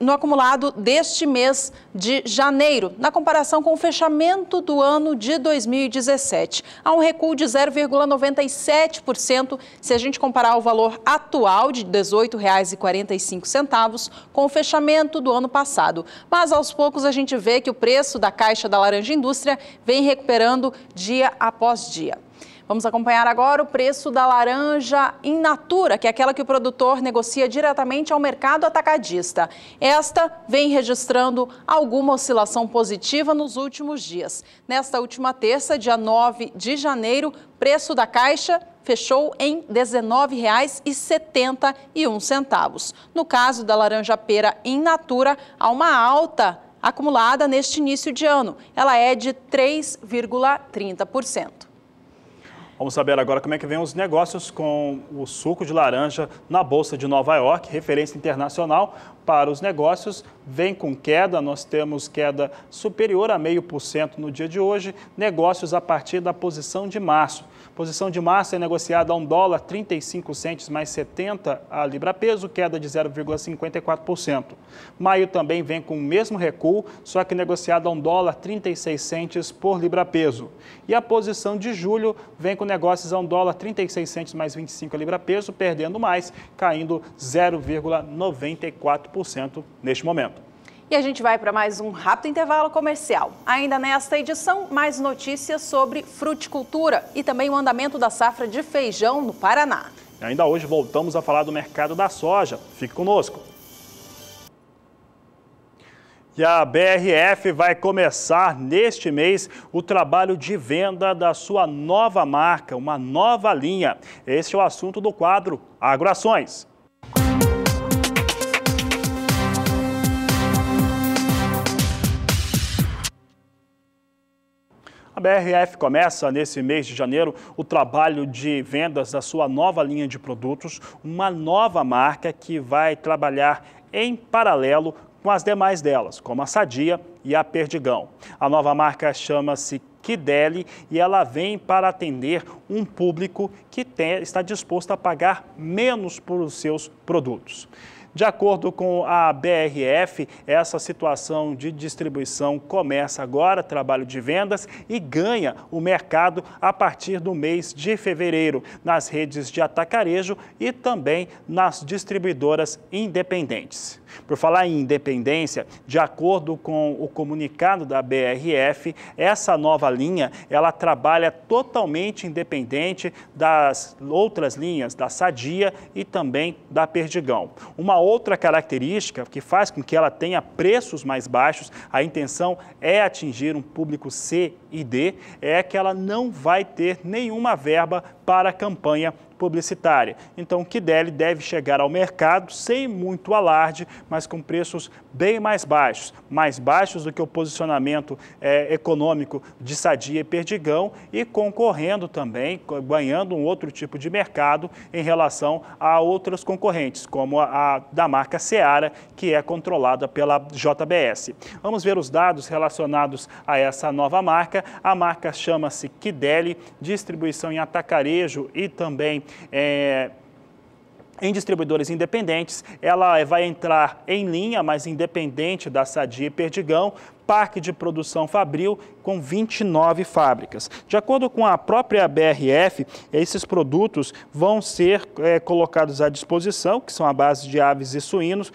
no acumulado deste mês de janeiro, na comparação com o fechamento do ano de 2017. Há um recuo de 0,97% se a gente comparar o valor atual de R$ 18,45 com o fechamento do ano passado. Mas aos poucos a gente vê que o preço da caixa da laranja indústria vem recuperando dia após dia. Vamos acompanhar agora o preço da laranja in natura, que é aquela que o produtor negocia diretamente ao mercado atacadista. Esta vem registrando alguma oscilação positiva nos últimos dias. Nesta última terça, dia 9 de janeiro, preço da caixa fechou em R$ 19,71. No caso da laranja pera in natura, há uma alta acumulada neste início de ano. Ela é de 3,30%. Vamos saber agora como é que vem os negócios com o suco de laranja na Bolsa de Nova York, referência internacional para os negócios. Vem com queda, nós temos queda superior a 0,5% no dia de hoje, negócios a partir da posição de março. Posição de março é negociada a $1,35 mais 70 a libra-peso, queda de 0,54%. Maio também vem com o mesmo recuo, só que negociada a $1,36 por libra-peso. E a posição de julho vem com negócios a $1,36 mais 25 a libra-peso, perdendo mais, caindo 0,94% neste momento. E a gente vai para mais um rápido intervalo comercial. Ainda nesta edição, mais notícias sobre fruticultura e também o andamento da safra de feijão no Paraná. E ainda hoje voltamos a falar do mercado da soja. Fique conosco. E a BRF vai começar neste mês o trabalho de venda da sua nova marca, uma nova linha. Este é o assunto do quadro Agroações. A BRF começa nesse mês de janeiro o trabalho de vendas da sua nova linha de produtos, uma nova marca que vai trabalhar em paralelo com as demais delas, como a Sadia e a Perdigão. A nova marca chama-se Quideli e ela vem para atender um público que está disposto a pagar menos por os seus produtos. De acordo com a BRF, essa situação de distribuição começa agora, trabalho de vendas, e ganha o mercado a partir do mês de fevereiro, nas redes de atacarejo e também nas distribuidoras independentes. Por falar em independência, de acordo com o comunicado da BRF, essa nova linha, ela trabalha totalmente independente das outras linhas, da Sadia e também da Perdigão. Uma outra característica que faz com que ela tenha preços mais baixos, a intenção é atingir um público C e D, é que ela não vai ter nenhuma verba para a campanha publicitária. Então, o Quideli deve chegar ao mercado sem muito alarde, mas com preços bem mais baixos do que o posicionamento econômico de Sadia e Perdigão e concorrendo também, ganhando um outro tipo de mercado em relação a outras concorrentes, como a da marca Seara, que é controlada pela JBS. Vamos ver os dados relacionados a essa nova marca. A marca chama-se Quideli, distribuição em atacarejo e também em distribuidores independentes. Ela vai entrar em linha, mas independente da Sadia e Perdigão, parque de produção fabril com 29 fábricas. De acordo com a própria BRF, esses produtos vão ser colocados à disposição, que são a base de aves e suínos.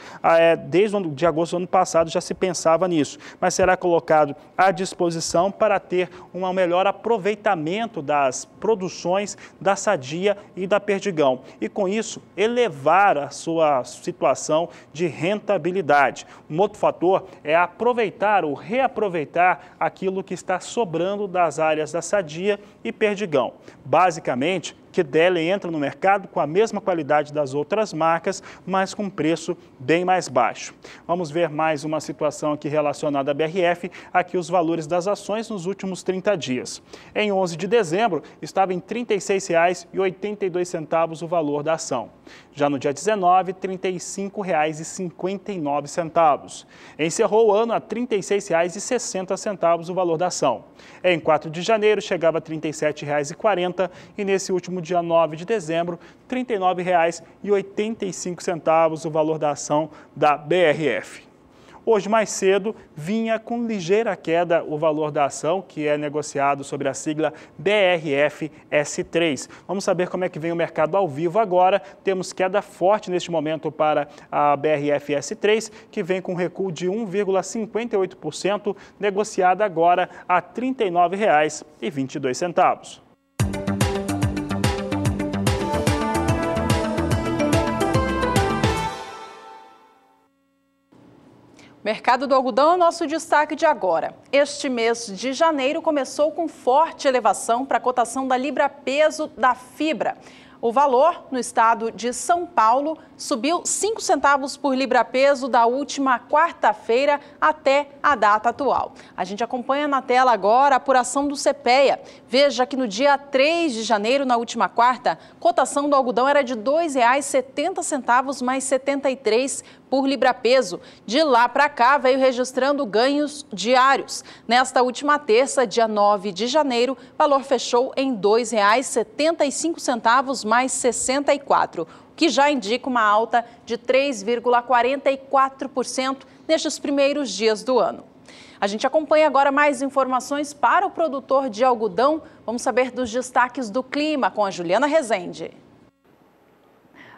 Desde de agosto do ano passado já se pensava nisso, mas será colocado à disposição para ter um melhor aproveitamento das produções da Sadia e da Perdigão. E com isso, elevar a sua situação de rentabilidade. Um outro fator é aproveitar ou reaproveitar aquilo que está sobrando das áreas da Sadia e Perdigão. Basicamente, porque Deli entra no mercado com a mesma qualidade das outras marcas, mas com preço bem mais baixo. Vamos ver mais uma situação aqui relacionada à BRF, aqui os valores das ações nos últimos 30 dias. Em 11 de dezembro, estava em R$ 36,82 o valor da ação. Já no dia 19, R$ 35,59. Encerrou o ano a R$ 36,60 o valor da ação. Em 4 de janeiro, chegava a R$ 37,40 e nesse último dia 9 de dezembro, R$ 39,85 o valor da ação da BRF. Hoje, mais cedo, vinha com ligeira queda o valor da ação, que é negociado sobre a sigla BRF-S3. Vamos saber como é que vem o mercado ao vivo agora. Temos queda forte neste momento para a BRF-S3, que vem com recuo de 1,58%, negociada agora a R$ 39,22. Mercado do algodão é o nosso destaque de agora. Este mês de janeiro começou com forte elevação para a cotação da libra-peso da fibra. O valor no estado de São Paulo subiu 5 centavos por libra-peso da última quarta-feira até a data atual. A gente acompanha na tela agora a apuração do CPEA. Veja que no dia 3 de janeiro, na última quarta, cotação do algodão era de R$ 2,70 mais 73 por libra-peso. De lá para cá, veio registrando ganhos diários. Nesta última terça, dia 9 de janeiro, o valor fechou em R$ 2,75 mais 64, o que já indica uma alta de 3,44% nestes primeiros dias do ano. A gente acompanha agora mais informações para o produtor de algodão. Vamos saber dos destaques do clima com a Juliana Rezende.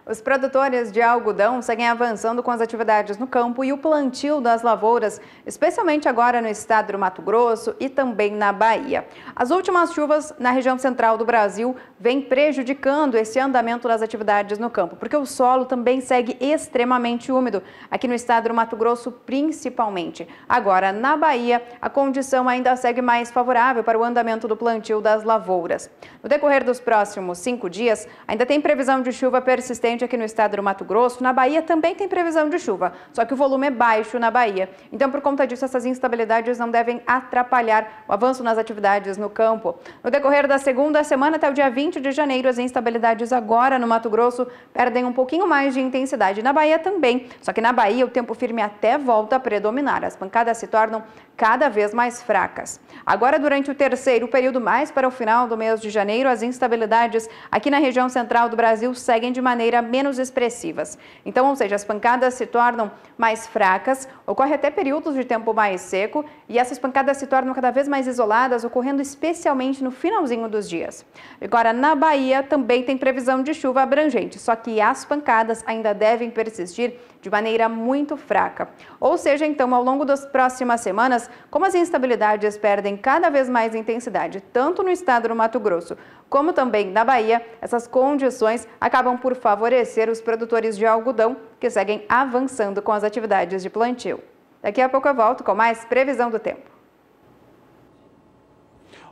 Os produtores de algodão seguem avançando com as atividades no campo e o plantio das lavouras, especialmente agora no estado do Mato Grosso e também na Bahia. As últimas chuvas na região central do Brasil vêm prejudicando esse andamento das atividades no campo, porque o solo também segue extremamente úmido, aqui no estado do Mato Grosso principalmente. Agora, na Bahia, a condição ainda segue mais favorável para o andamento do plantio das lavouras. No decorrer dos próximos 5 dias, ainda tem previsão de chuva persistente aqui no estado do Mato Grosso. Na Bahia também tem previsão de chuva, só que o volume é baixo na Bahia. Então, por conta disso, essas instabilidades não devem atrapalhar o avanço nas atividades no campo. No decorrer da segunda semana, até o dia 20 de janeiro, as instabilidades agora no Mato Grosso perdem um pouquinho mais de intensidade. Na Bahia também, só que na Bahia o tempo firme até volta a predominar. As pancadas se tornam cada vez mais fracas. Agora, durante o terceiro período, mais para o final do mês de janeiro, as instabilidades aqui na região central do Brasil seguem de maneira menos expressivas. Então, ou seja, as pancadas se tornam mais fracas, ocorre até períodos de tempo mais seco e essas pancadas se tornam cada vez mais isoladas, ocorrendo especialmente no finalzinho dos dias. Agora, na Bahia também tem previsão de chuva abrangente, só que as pancadas ainda devem persistir de maneira muito fraca. Ou seja, então, ao longo das próximas semanas, como as instabilidades perdem cada vez mais intensidade, tanto no estado do Mato Grosso, como também na Bahia, essas condições acabam por favorecer os produtores de algodão que seguem avançando com as atividades de plantio. Daqui a pouco eu volto com mais previsão do tempo.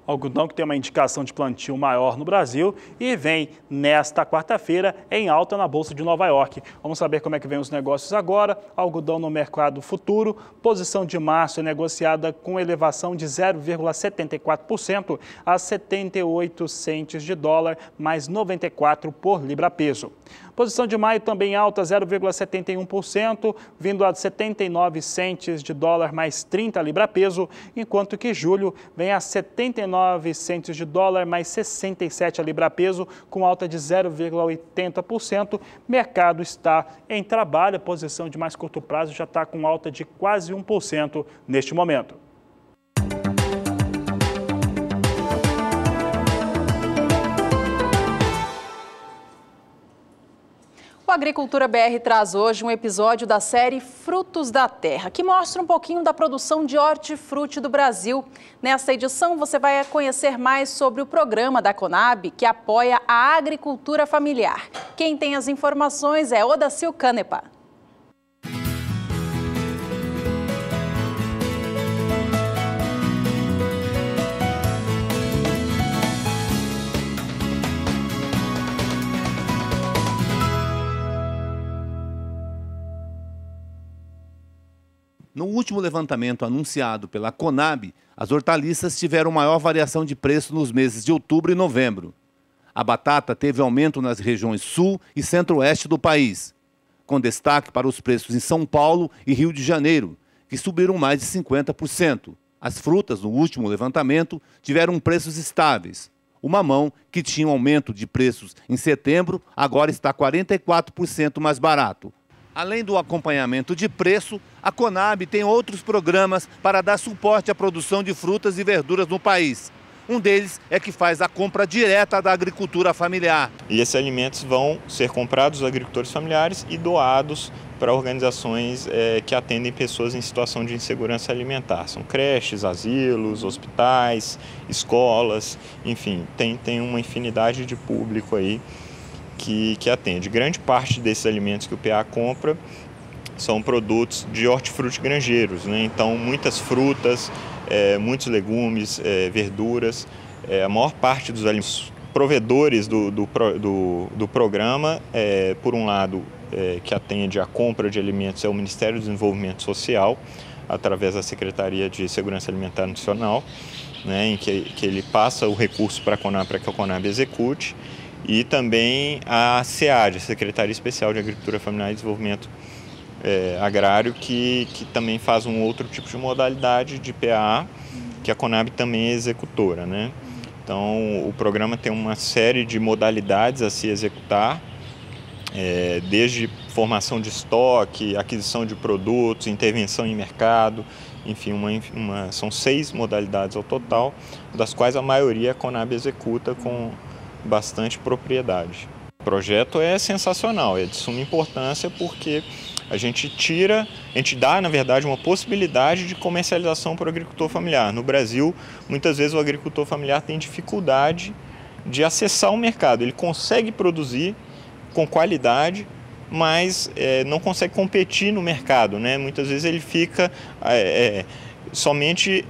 Algodão que tem uma indicação de plantio maior no Brasil e vem nesta quarta-feira em alta na Bolsa de Nova York. Vamos saber como é que vem os negócios agora. Algodão no mercado futuro, posição de março é negociada com elevação de 0,74% a 78 centes de dólar, mais 94 por libra-peso. Posição de maio também alta, 0,71%, vindo a 79 centes de dólar, mais 30 libra-peso, enquanto que julho vem a 79 centes de dólar, mais 67 a libra-peso, com alta de 0,80%. Mercado está em trabalho, a posição de mais curto prazo já está com alta de quase 1% neste momento. O Agricultura BR traz hoje um episódio da série Frutos da Terra, que mostra um pouquinho da produção de hortifruti do Brasil. Nesta edição, você vai conhecer mais sobre o programa da Conab, que apoia a agricultura familiar. Quem tem as informações é Odacil Canepa. No último levantamento anunciado pela Conab, as hortaliças tiveram maior variação de preço nos meses de outubro e novembro. A batata teve aumento nas regiões sul e centro-oeste do país, com destaque para os preços em São Paulo e Rio de Janeiro, que subiram mais de 50%. As frutas, no último levantamento, tiveram preços estáveis. O mamão, que tinha um aumento de preços em setembro, agora está 44% mais barato. Além do acompanhamento de preço, a Conab tem outros programas para dar suporte à produção de frutas e verduras no país. Um deles é que faz a compra direta da agricultura familiar. E esses alimentos vão ser comprados dos agricultores familiares e doados para organizações que atendem pessoas em situação de insegurança alimentar. São creches, asilos, hospitais, escolas, enfim, tem uma infinidade de público aí que atende. Grande parte desses alimentos que o PA compra são produtos de hortifruti granjeiros, né? Então, muitas frutas, muitos legumes, verduras, a maior parte dos alimentos provedores do programa, por um lado, que atende à compra de alimentos é o Ministério do Desenvolvimento Social, através da Secretaria de Segurança Alimentar Nacional, né, em que ele passa o recurso para a Conab, para que a Conab execute, e também a SEAD, Secretaria Especial de Agricultura Familiar e Desenvolvimento Agrário, que também faz um outro tipo de modalidade de PA, que a Conab também é executora, né? Então, o programa tem uma série de modalidades a se executar, desde formação de estoque, aquisição de produtos, intervenção em mercado, enfim, são 6 modalidades ao total, das quais a maioria a Conab executa com bastante propriedade. O projeto é sensacional, é de suma importância porque a gente dá, na verdade, uma possibilidade de comercialização para o agricultor familiar. No Brasil, muitas vezes o agricultor familiar tem dificuldade de acessar o mercado. Ele consegue produzir com qualidade, mas não consegue competir no mercado, né? Muitas vezes ele fica somente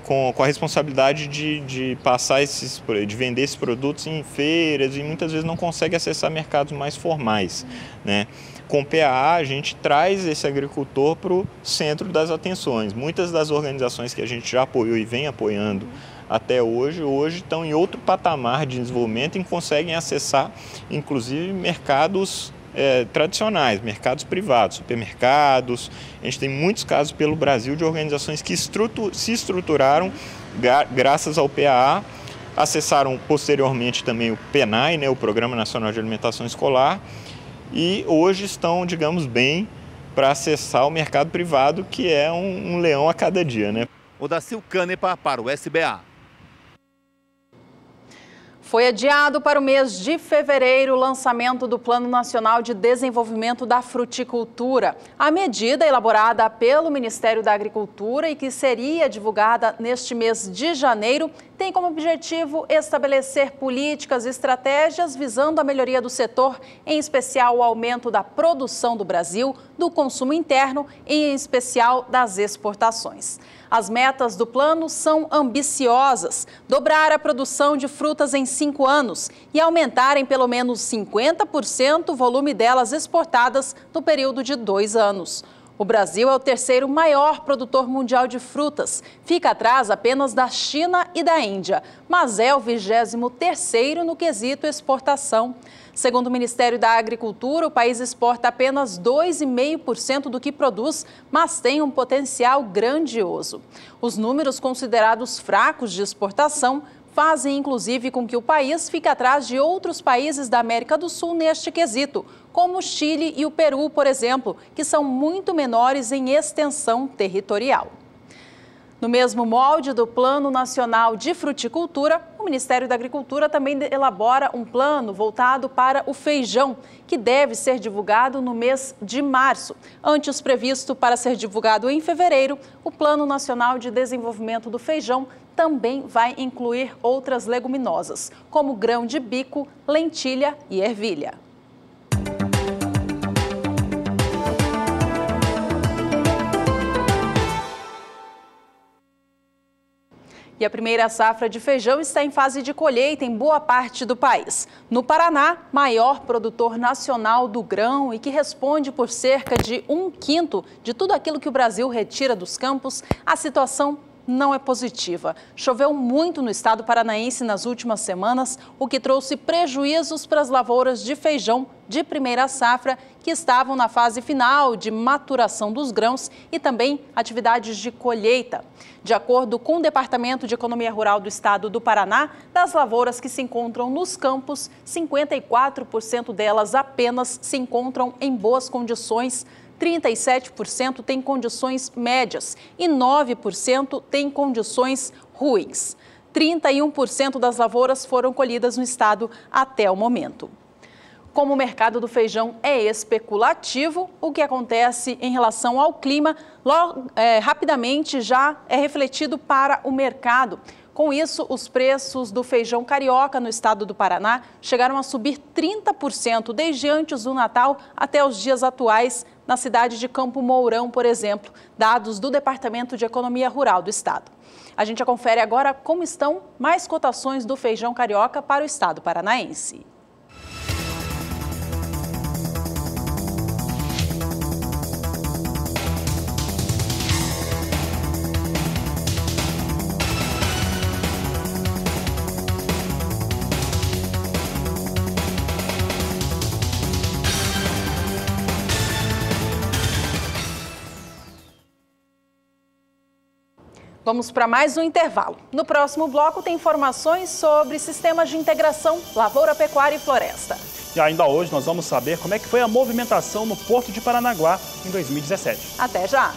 com a responsabilidade de passar de vender esses produtos em feiras e muitas vezes não consegue acessar mercados mais formais, né? Com o PA, a gente traz esse agricultor para o centro das atenções. Muitas das organizações que a gente já apoiou e vem apoiando até hoje estão em outro patamar de desenvolvimento e conseguem acessar, inclusive, mercados tradicionais, mercados privados, supermercados. A gente tem muitos casos pelo Brasil de organizações que se estruturaram graças ao PA, acessaram posteriormente também o PNAE, né, o Programa Nacional de Alimentação Escolar, e hoje estão, digamos, bem para acessar o mercado privado, que é um leão a cada dia, né? Odacil Canepa para o SBA. Foi adiado para o mês de fevereiro o lançamento do Plano Nacional de Desenvolvimento da Fruticultura. A medida, elaborada pelo Ministério da Agricultura e que seria divulgada neste mês de janeiro, tem como objetivo estabelecer políticas e estratégias visando a melhoria do setor, em especial o aumento da produção do Brasil, do consumo interno e, em especial, das exportações. As metas do plano são ambiciosas: dobrar a produção de frutas em 5 anos e aumentar em pelo menos 50% o volume delas exportadas no período de 2 anos. O Brasil é o 3º maior produtor mundial de frutas, fica atrás apenas da China e da Índia, mas é o 23º no quesito exportação. Segundo o Ministério da Agricultura, o país exporta apenas 2,5% do que produz, mas tem um potencial grandioso. Os números considerados fracos de exportação fazem, inclusive, com que o país fique atrás de outros países da América do Sul neste quesito, como o Chile e o Peru, por exemplo, que são muito menores em extensão territorial. No mesmo molde do Plano Nacional de Fruticultura, o Ministério da Agricultura também elabora um plano voltado para o feijão, que deve ser divulgado no mês de março. Antes previsto para ser divulgado em fevereiro, o Plano Nacional de Desenvolvimento do Feijão também vai incluir outras leguminosas, como grão de bico, lentilha e ervilha. E a primeira safra de feijão está em fase de colheita em boa parte do país. No Paraná, maior produtor nacional do grão e que responde por cerca de 1/5 de tudo aquilo que o Brasil retira dos campos, a situação não é positiva. Choveu muito no estado paranaense nas últimas semanas, o que trouxe prejuízos para as lavouras de feijão de primeira safra, que estavam na fase final de maturação dos grãos e também atividades de colheita. De acordo com o Departamento de Economia Rural do Estado do Paraná, das lavouras que se encontram nos campos, 54% delas apenas se encontram em boas condições, 37% têm condições médias e 9% têm condições ruins. 31% das lavouras foram colhidas no estado até o momento. Como o mercado do feijão é especulativo, o que acontece em relação ao clima rapidamente já é refletido para o mercado. Com isso, os preços do feijão carioca no estado do Paraná chegaram a subir 30% desde antes do Natal até os dias atuais, na cidade de Campo Mourão, por exemplo, dados do Departamento de Economia Rural do estado. A gente confere agora como estão mais cotações do feijão carioca para o estado paranaense. Vamos para mais um intervalo. No próximo bloco tem informações sobre sistemas de integração lavoura, pecuária e floresta. E ainda hoje nós vamos saber como é que foi a movimentação no Porto de Paranaguá em 2017. Até já!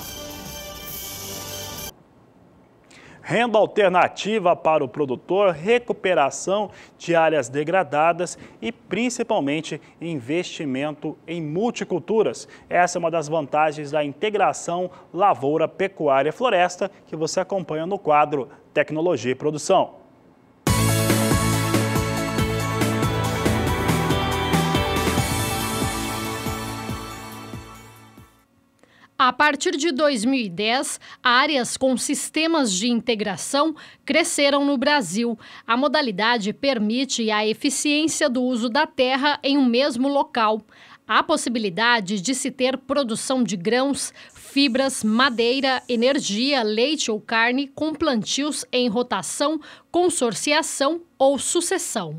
Renda alternativa para o produtor, recuperação de áreas degradadas e, principalmente, investimento em multiculturas. Essa é uma das vantagens da integração lavoura, pecuária e floresta que você acompanha no quadro Tecnologia e Produção. A partir de 2010, áreas com sistemas de integração cresceram no Brasil. A modalidade permite a eficiência do uso da terra em um mesmo local. Há possibilidade de se ter produção de grãos, fibras, madeira, energia, leite ou carne com plantios em rotação, consorciação ou sucessão.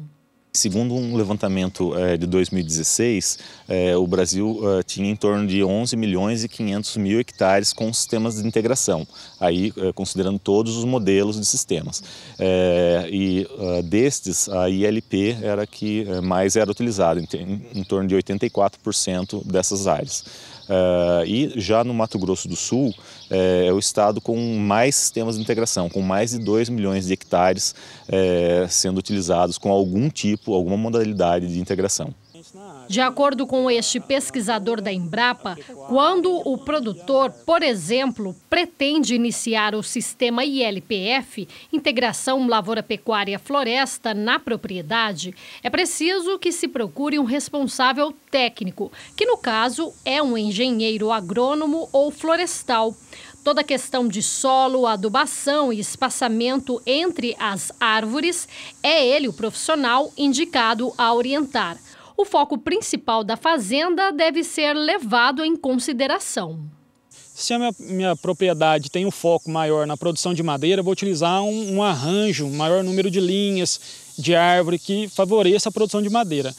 Segundo um levantamento de 2016, o Brasil tinha em torno de 11 milhões e 500 mil hectares com sistemas de integração, aí considerando todos os modelos de sistemas. Destes, a ILP era que mais era utilizada, em torno de 84% dessas áreas. E já no Mato Grosso do Sul, é o estado com mais sistemas de integração, com mais de 2 milhões de hectares sendo utilizados com alguma modalidade de integração. De acordo com este pesquisador da Embrapa, quando o produtor, por exemplo, pretende iniciar o sistema ILPF, Integração Lavoura, Pecuária Floresta, na propriedade, é preciso que se procure um responsável técnico, que no caso é um engenheiro agrônomo ou florestal. Toda a questão de solo, adubação e espaçamento entre as árvores, é ele o profissional indicado a orientar. O foco principal da fazenda deve ser levado em consideração. Se a minha propriedade tem um foco maior na produção de madeira, eu vou utilizar um arranjo, um maior número de linhas de árvore que favoreça a produção de madeira.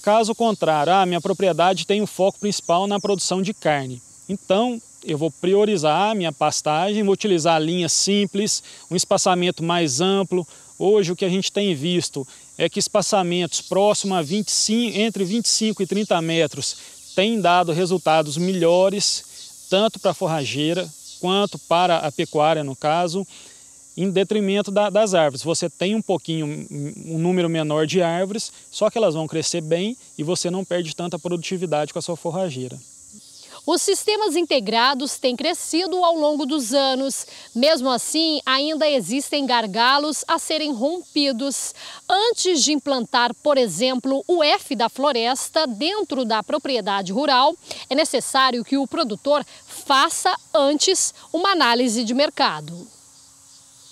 Caso contrário, a minha propriedade tem um foco principal na produção de carne. Então, eu vou priorizar a minha pastagem, vou utilizar linhas simples, um espaçamento mais amplo. Hoje o que a gente tem visto é que espaçamentos próximos a entre 25 e 30 metros têm dado resultados melhores, tanto para a forrageira quanto para a pecuária, no caso, em detrimento das árvores. Você tem um número menor de árvores, só que elas vão crescer bem e você não perde tanta produtividade com a sua forrageira. Os sistemas integrados têm crescido ao longo dos anos. Mesmo assim, ainda existem gargalos a serem rompidos. Antes de implantar, por exemplo, o F da floresta dentro da propriedade rural, é necessário que o produtor faça antes uma análise de mercado.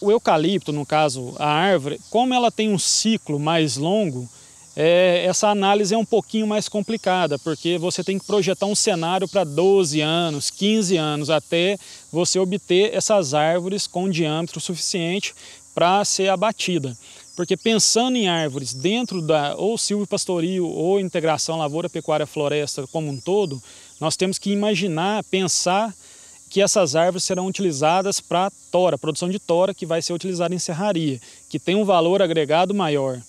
O eucalipto, no caso, a árvore, como ela tem um ciclo mais longo, essa análise é um pouquinho mais complicada, porque você tem que projetar um cenário para 12 anos, 15 anos, até você obter essas árvores com diâmetro suficiente para ser abatida. Porque pensando em árvores dentro da ou silvopastoril ou integração lavoura-pecuária-floresta como um todo, nós temos que pensar que essas árvores serão utilizadas para tora, produção de tora, que vai ser utilizada em serraria, que tem um valor agregado maior.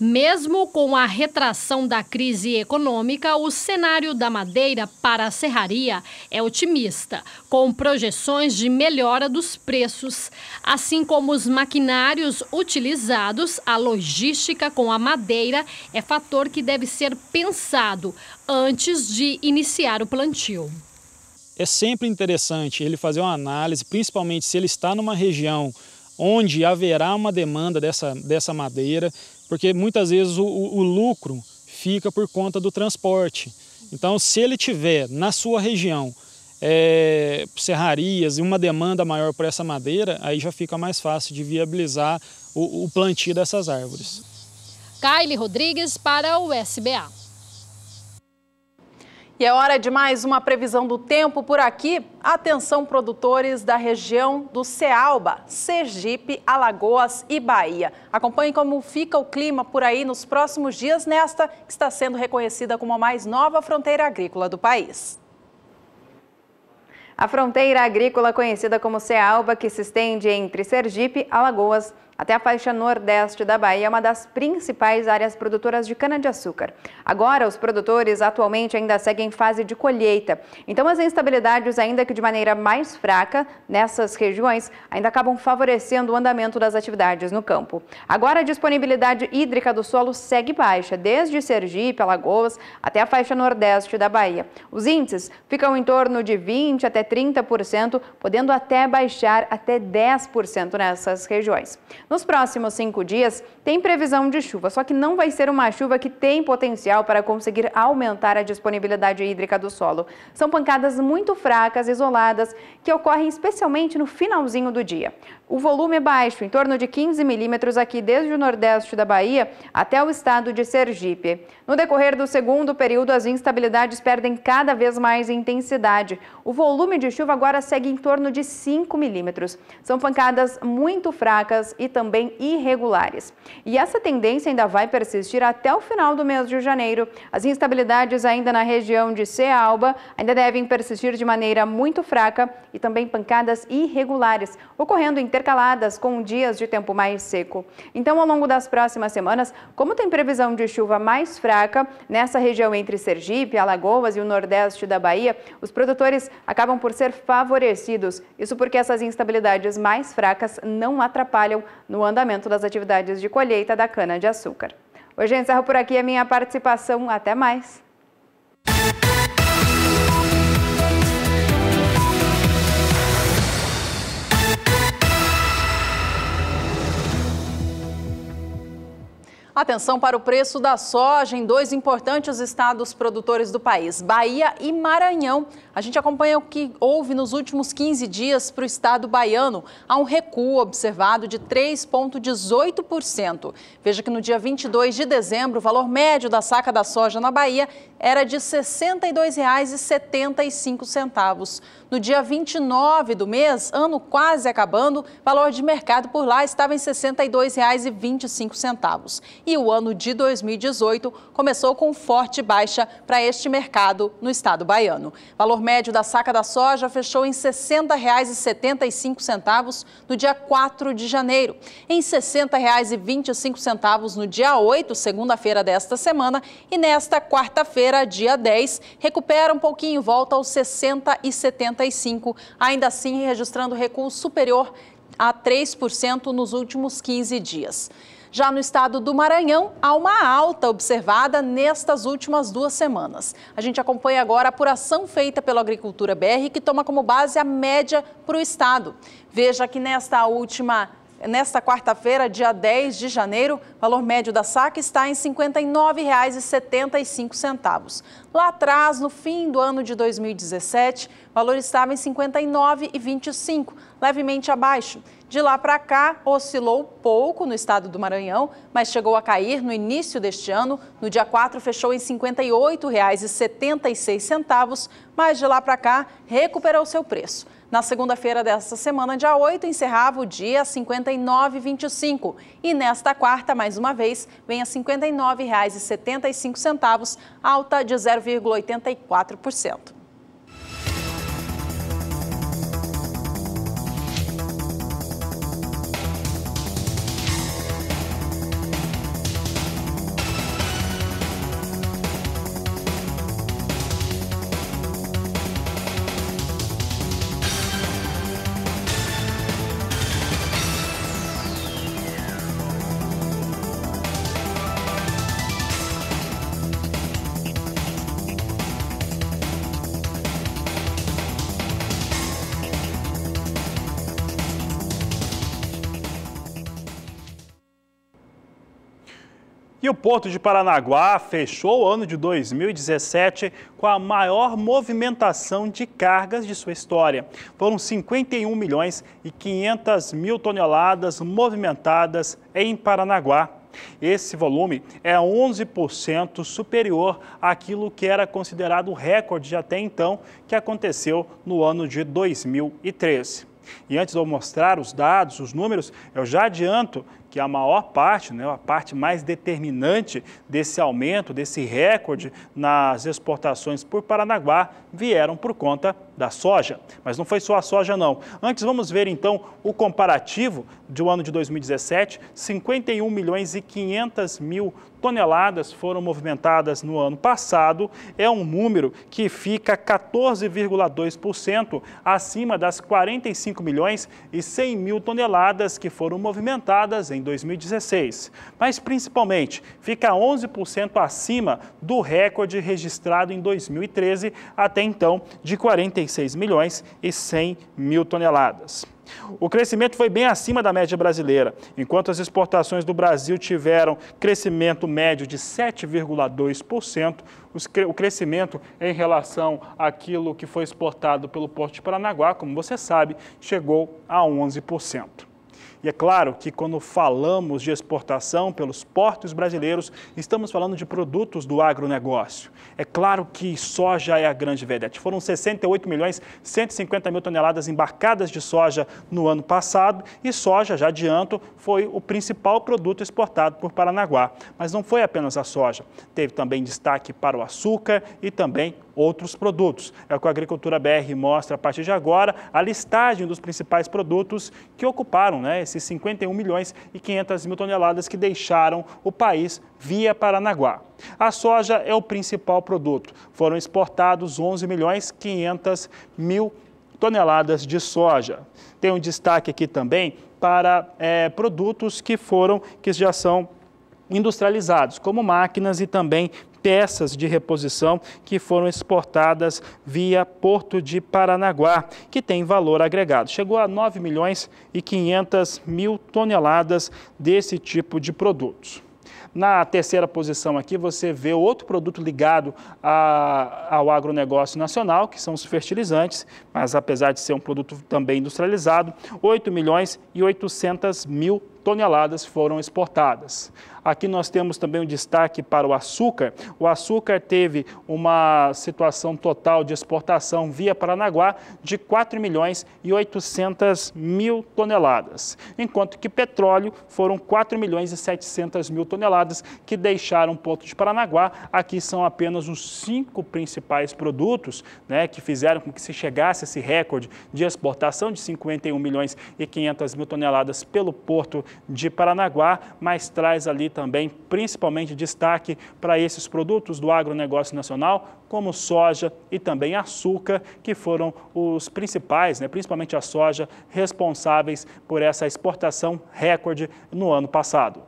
Mesmo com a retração da crise econômica, o cenário da madeira para a serraria é otimista, com projeções de melhora dos preços. Assim como os maquinários utilizados, a logística com a madeira é fator que deve ser pensado antes de iniciar o plantio. É sempre interessante ele fazer uma análise, principalmente se ele está numa região onde haverá uma demanda dessa madeira, porque muitas vezes o lucro fica por conta do transporte. Então, se ele tiver na sua região serrarias e uma demanda maior por essa madeira, aí já fica mais fácil de viabilizar o plantio dessas árvores. Kaile Rodrigues para o SBA. E é hora de mais uma previsão do tempo por aqui. Atenção, produtores da região do Cealba, Sergipe, Alagoas e Bahia. Acompanhe como fica o clima por aí nos próximos dias nesta que está sendo reconhecida como a mais nova fronteira agrícola do país. A fronteira agrícola conhecida como Cealba, que se estende entre Sergipe, Alagoas até a faixa nordeste da Bahia, é uma das principais áreas produtoras de cana-de-açúcar. Agora, os produtores atualmente ainda seguem em fase de colheita. Então, as instabilidades, ainda que de maneira mais fraca, nessas regiões, ainda acabam favorecendo o andamento das atividades no campo. Agora, a disponibilidade hídrica do solo segue baixa, desde Sergipe, Alagoas, até a faixa nordeste da Bahia. Os índices ficam em torno de 20% até 30%, podendo até baixar até 10% nessas regiões. Nos próximos 5 dias, tem previsão de chuva, só que não vai ser uma chuva que tem potencial para conseguir aumentar a disponibilidade hídrica do solo. São pancadas muito fracas, isoladas, que ocorrem especialmente no finalzinho do dia. O volume é baixo, em torno de 15 milímetros aqui desde o nordeste da Bahia até o estado de Sergipe. No decorrer do segundo período, as instabilidades perdem cada vez mais intensidade. O volume de chuva agora segue em torno de 5 milímetros. São pancadas muito fracas e também irregulares. E essa tendência ainda vai persistir até o final do mês de janeiro. As instabilidades ainda na região de Cealba ainda devem persistir de maneira muito fraca e também pancadas irregulares, ocorrendo intercaladas com dias de tempo mais seco. Então, ao longo das próximas semanas, como tem previsão de chuva mais fraca nessa região entre Sergipe, Alagoas e o nordeste da Bahia, os produtores acabam por ser favorecidos. Isso porque essas instabilidades mais fracas não atrapalham no andamento das atividades de colheita da cana-de-açúcar. Hoje eu encerro por aqui a minha participação. Até mais! Atenção para o preço da soja em 2 importantes estados produtores do país, Bahia e Maranhão. A gente acompanha o que houve nos últimos 15 dias para o estado baiano. Há um recuo observado de 3,18%. Veja que no dia 22 de dezembro, o valor médio da saca da soja na Bahia era de R$ 62,75. No dia 29 do mês, ano quase acabando, o valor de mercado por lá estava em R$ 62,25. E o ano de 2018 começou com forte baixa para este mercado no estado baiano. O valor médio da saca da soja fechou em R$ 60,75 no dia 4 de janeiro, em R$ 60,25 no dia 8, segunda-feira desta semana, e nesta quarta-feira, dia 10, recupera um pouquinho, volta aos R$ 60,75, ainda assim registrando recuo superior a 3% nos últimos 15 dias. Já no estado do Maranhão, há uma alta observada nestas últimas 2 semanas. A gente acompanha agora a apuração feita pela Agricultura BR, que toma como base a média para o estado. Veja que nesta quarta-feira, dia 10 de janeiro, o valor médio da saca está em R$ 59,75. Lá atrás, no fim do ano de 2017, o valor estava em R$ 59,25, levemente abaixo. De lá para cá, oscilou pouco no estado do Maranhão, mas chegou a cair no início deste ano. No dia 4, fechou em R$ 58,76, mas de lá para cá, recuperou seu preço. Na segunda-feira desta semana, dia 8, encerrava o dia a R$ 59,25. E nesta quarta, mais uma vez, vem a R$ 59,75, alta de 0,84%. E o Porto de Paranaguá fechou o ano de 2017 com a maior movimentação de cargas de sua história. Foram 51 milhões e 500 mil toneladas movimentadas em Paranaguá. Esse volume é 11% superior àquilo que era considerado o recorde até então, que aconteceu no ano de 2013. E antes de eu mostrar os dados, os números, eu já adianto que a maior parte, a parte mais determinante desse aumento, desse recorde nas exportações por Paranaguá, vieram por conta da soja. Mas não foi só a soja, não. Antes, vamos ver, então, o comparativo do ano de 2017. 51 milhões e 500 mil toneladas foram movimentadas no ano passado. É um número que fica 14,2% acima das 45 milhões e 100 mil toneladas que foram movimentadas em 2016. Mas, principalmente, fica 11% acima do recorde registrado em 2013, até então, de 46 milhões e 100 mil toneladas. O crescimento foi bem acima da média brasileira. Enquanto as exportações do Brasil tiveram crescimento médio de 7,2%, o crescimento em relação àquilo que foi exportado pelo Porto de Paranaguá, como você sabe, chegou a 11%. E é claro que quando falamos de exportação pelos portos brasileiros, estamos falando de produtos do agronegócio. É claro que soja é a grande vedete. Foram 68 milhões 150 mil toneladas embarcadas de soja no ano passado e soja, já adianto, foi o principal produto exportado por Paranaguá. Mas não foi apenas a soja. Teve também destaque para o açúcar e também outros produtos. É o que a Agricultura BR mostra a partir de agora, a listagem dos principais produtos que ocuparam esses 51 milhões e 500 mil toneladas que deixaram o país via Paranaguá. A soja é o principal produto. Foram exportados 11 milhões 500 mil toneladas de soja. Tem um destaque aqui também para produtos que já são industrializados, como máquinas e também peças de reposição que foram exportadas via Porto de Paranaguá, que tem valor agregado. Chegou a 9 milhões e 500 mil toneladas desse tipo de produtos. Na terceira posição aqui você vê outro produto ligado ao agronegócio nacional, que são os fertilizantes, mas apesar de ser um produto também industrializado, 8 milhões e 800 mil toneladas foram exportadas. Aqui nós temos também um destaque para o açúcar. O açúcar teve uma situação total de exportação via Paranaguá de 4 milhões e 800 mil toneladas, enquanto que petróleo foram 4 milhões e 700 mil toneladas que deixaram o Porto de Paranaguá. Aqui são apenas os 5 principais produtos que fizeram com que se chegasse a esse recorde de exportação de 51 milhões e 500 mil toneladas pelo Porto de Paranaguá, mas traz ali também principalmente destaque para esses produtos do agronegócio nacional, como soja e também açúcar, que foram os principais, principalmente a soja, responsáveis por essa exportação recorde no ano passado.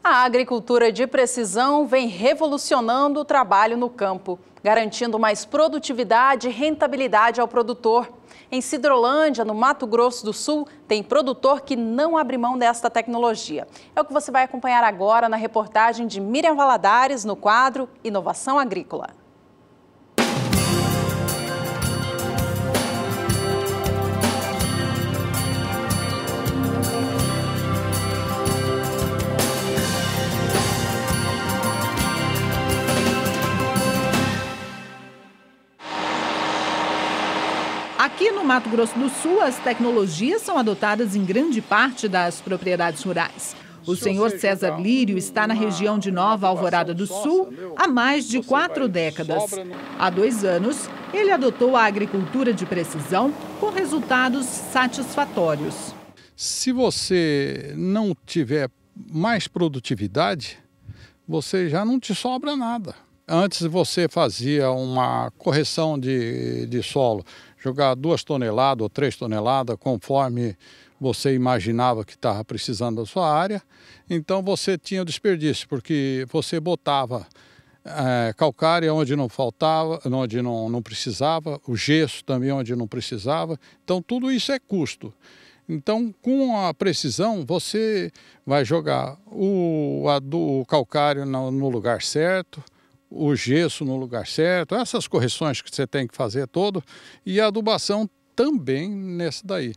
A agricultura de precisão vem revolucionando o trabalho no campo, garantindo mais produtividade e rentabilidade ao produtor. Em Sidrolândia, no Mato Grosso do Sul, tem produtor que não abre mão desta tecnologia. É o que você vai acompanhar agora na reportagem de Miriam Valadares, no quadro Inovação Agrícola. Aqui no Mato Grosso do Sul, as tecnologias são adotadas em grande parte das propriedades rurais. O senhor César Lírio está na região de Nova Alvorada do Sul há mais de 4 décadas. Há 2 anos, ele adotou a agricultura de precisão com resultados satisfatórios. Se você não tiver mais produtividade, você já não te sobra nada. Antes você fazia uma correção de solo, jogar 2 toneladas ou 3 toneladas, conforme você imaginava que estava precisando da sua área. Então você tinha desperdício, porque você botava calcária onde não faltava, onde não precisava, o gesso também onde não precisava. Então tudo isso é custo. Então, com a precisão, você vai jogar o calcário no lugar certo, o gesso no lugar certo, essas correções que você tem que fazer todo, e a adubação também nesse daí.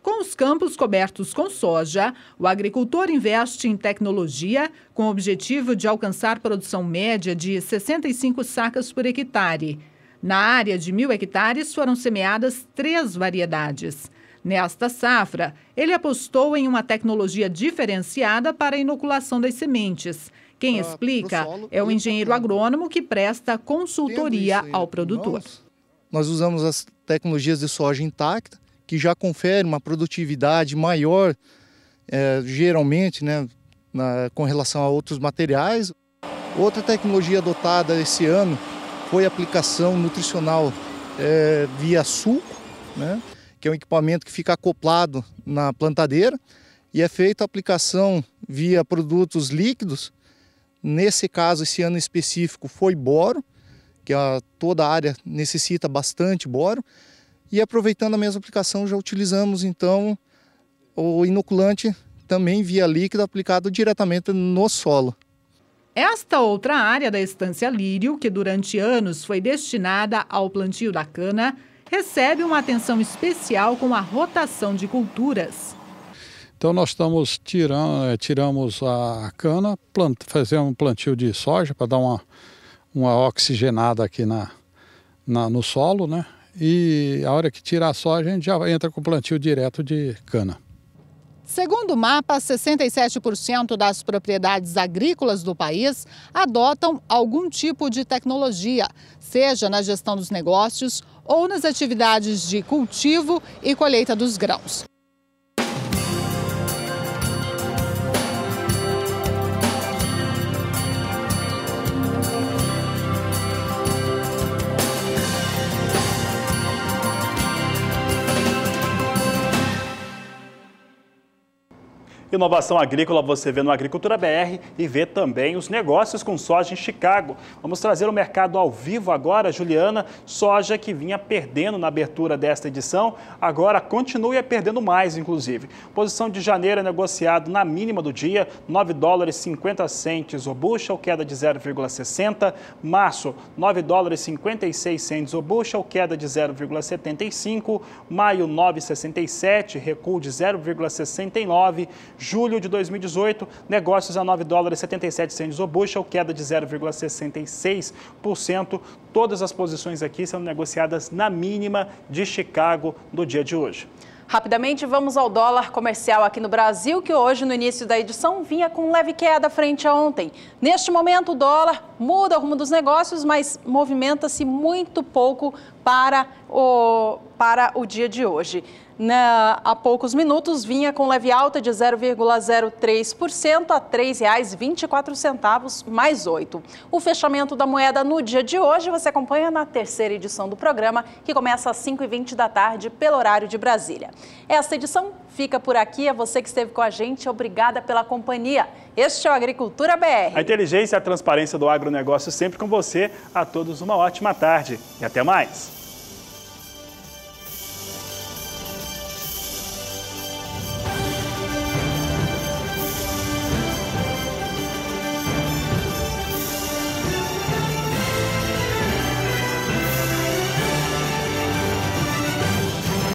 Com os campos cobertos com soja, o agricultor investe em tecnologia com o objetivo de alcançar produção média de 65 sacas por hectare. Na área de 1.000 hectares foram semeadas 3 variedades. Nesta safra, ele apostou em uma tecnologia diferenciada para a inoculação das sementes. Quem explica é o engenheiro agrônomo que presta consultoria ao produtor. Nós usamos as tecnologias de soja intacta, que já confere uma produtividade maior, geralmente, né, com relação a outros materiais. Outra tecnologia adotada esse ano foi a aplicação nutricional via suco, né, que é um equipamento que fica acoplado na plantadeira, e é feita a aplicação via produtos líquidos. Nesse caso, esse ano específico, foi boro, que toda a área necessita bastante boro. E aproveitando a mesma aplicação, já utilizamos então o inoculante também via líquido aplicado diretamente no solo. Esta outra área da Estância Lírio, que durante anos foi destinada ao plantio da cana, recebe uma atenção especial com a rotação de culturas. Então nós tiramos a cana, fazemos um plantio de soja para dar uma oxigenada aqui no solo, né? E a hora que tirar a soja, a gente já entra com o plantio direto de cana. Segundo o mapa, 67% das propriedades agrícolas do país adotam algum tipo de tecnologia, seja na gestão dos negócios ou nas atividades de cultivo e colheita dos grãos. Inovação agrícola você vê no Agricultura BR e vê também os negócios com soja em Chicago. Vamos trazer o mercado ao vivo agora, Juliana. Soja que vinha perdendo na abertura desta edição, agora continua perdendo mais, inclusive. Posição de janeiro é negociado na mínima do dia, $9,50 o bushel, queda de 0,60. Março, $9,56 o bushel, queda de 0,75. Maio, 9,67, recuo de 0,69. Julho de 2018, negócios a $9,77 o bushel, queda de 0,66%. Todas as posições aqui são negociadas na mínima de Chicago do dia de hoje. Rapidamente, vamos ao dólar comercial aqui no Brasil, que hoje, no início da edição, vinha com leve queda frente a ontem. Neste momento, o dólar muda o rumo dos negócios, mas movimenta-se muito pouco para o dia de hoje. Há poucos minutos, vinha com leve alta de 0,03% a R$ 3,24 mais 8. O fechamento da moeda no dia de hoje você acompanha na terceira edição do programa, que começa às 5h20 da tarde pelo horário de Brasília. Esta edição fica por aqui. A você que esteve com a gente, obrigada pela companhia. Este é o Agricultura BR. A inteligência e a transparência do agronegócio sempre com você. A todos uma ótima tarde e até mais.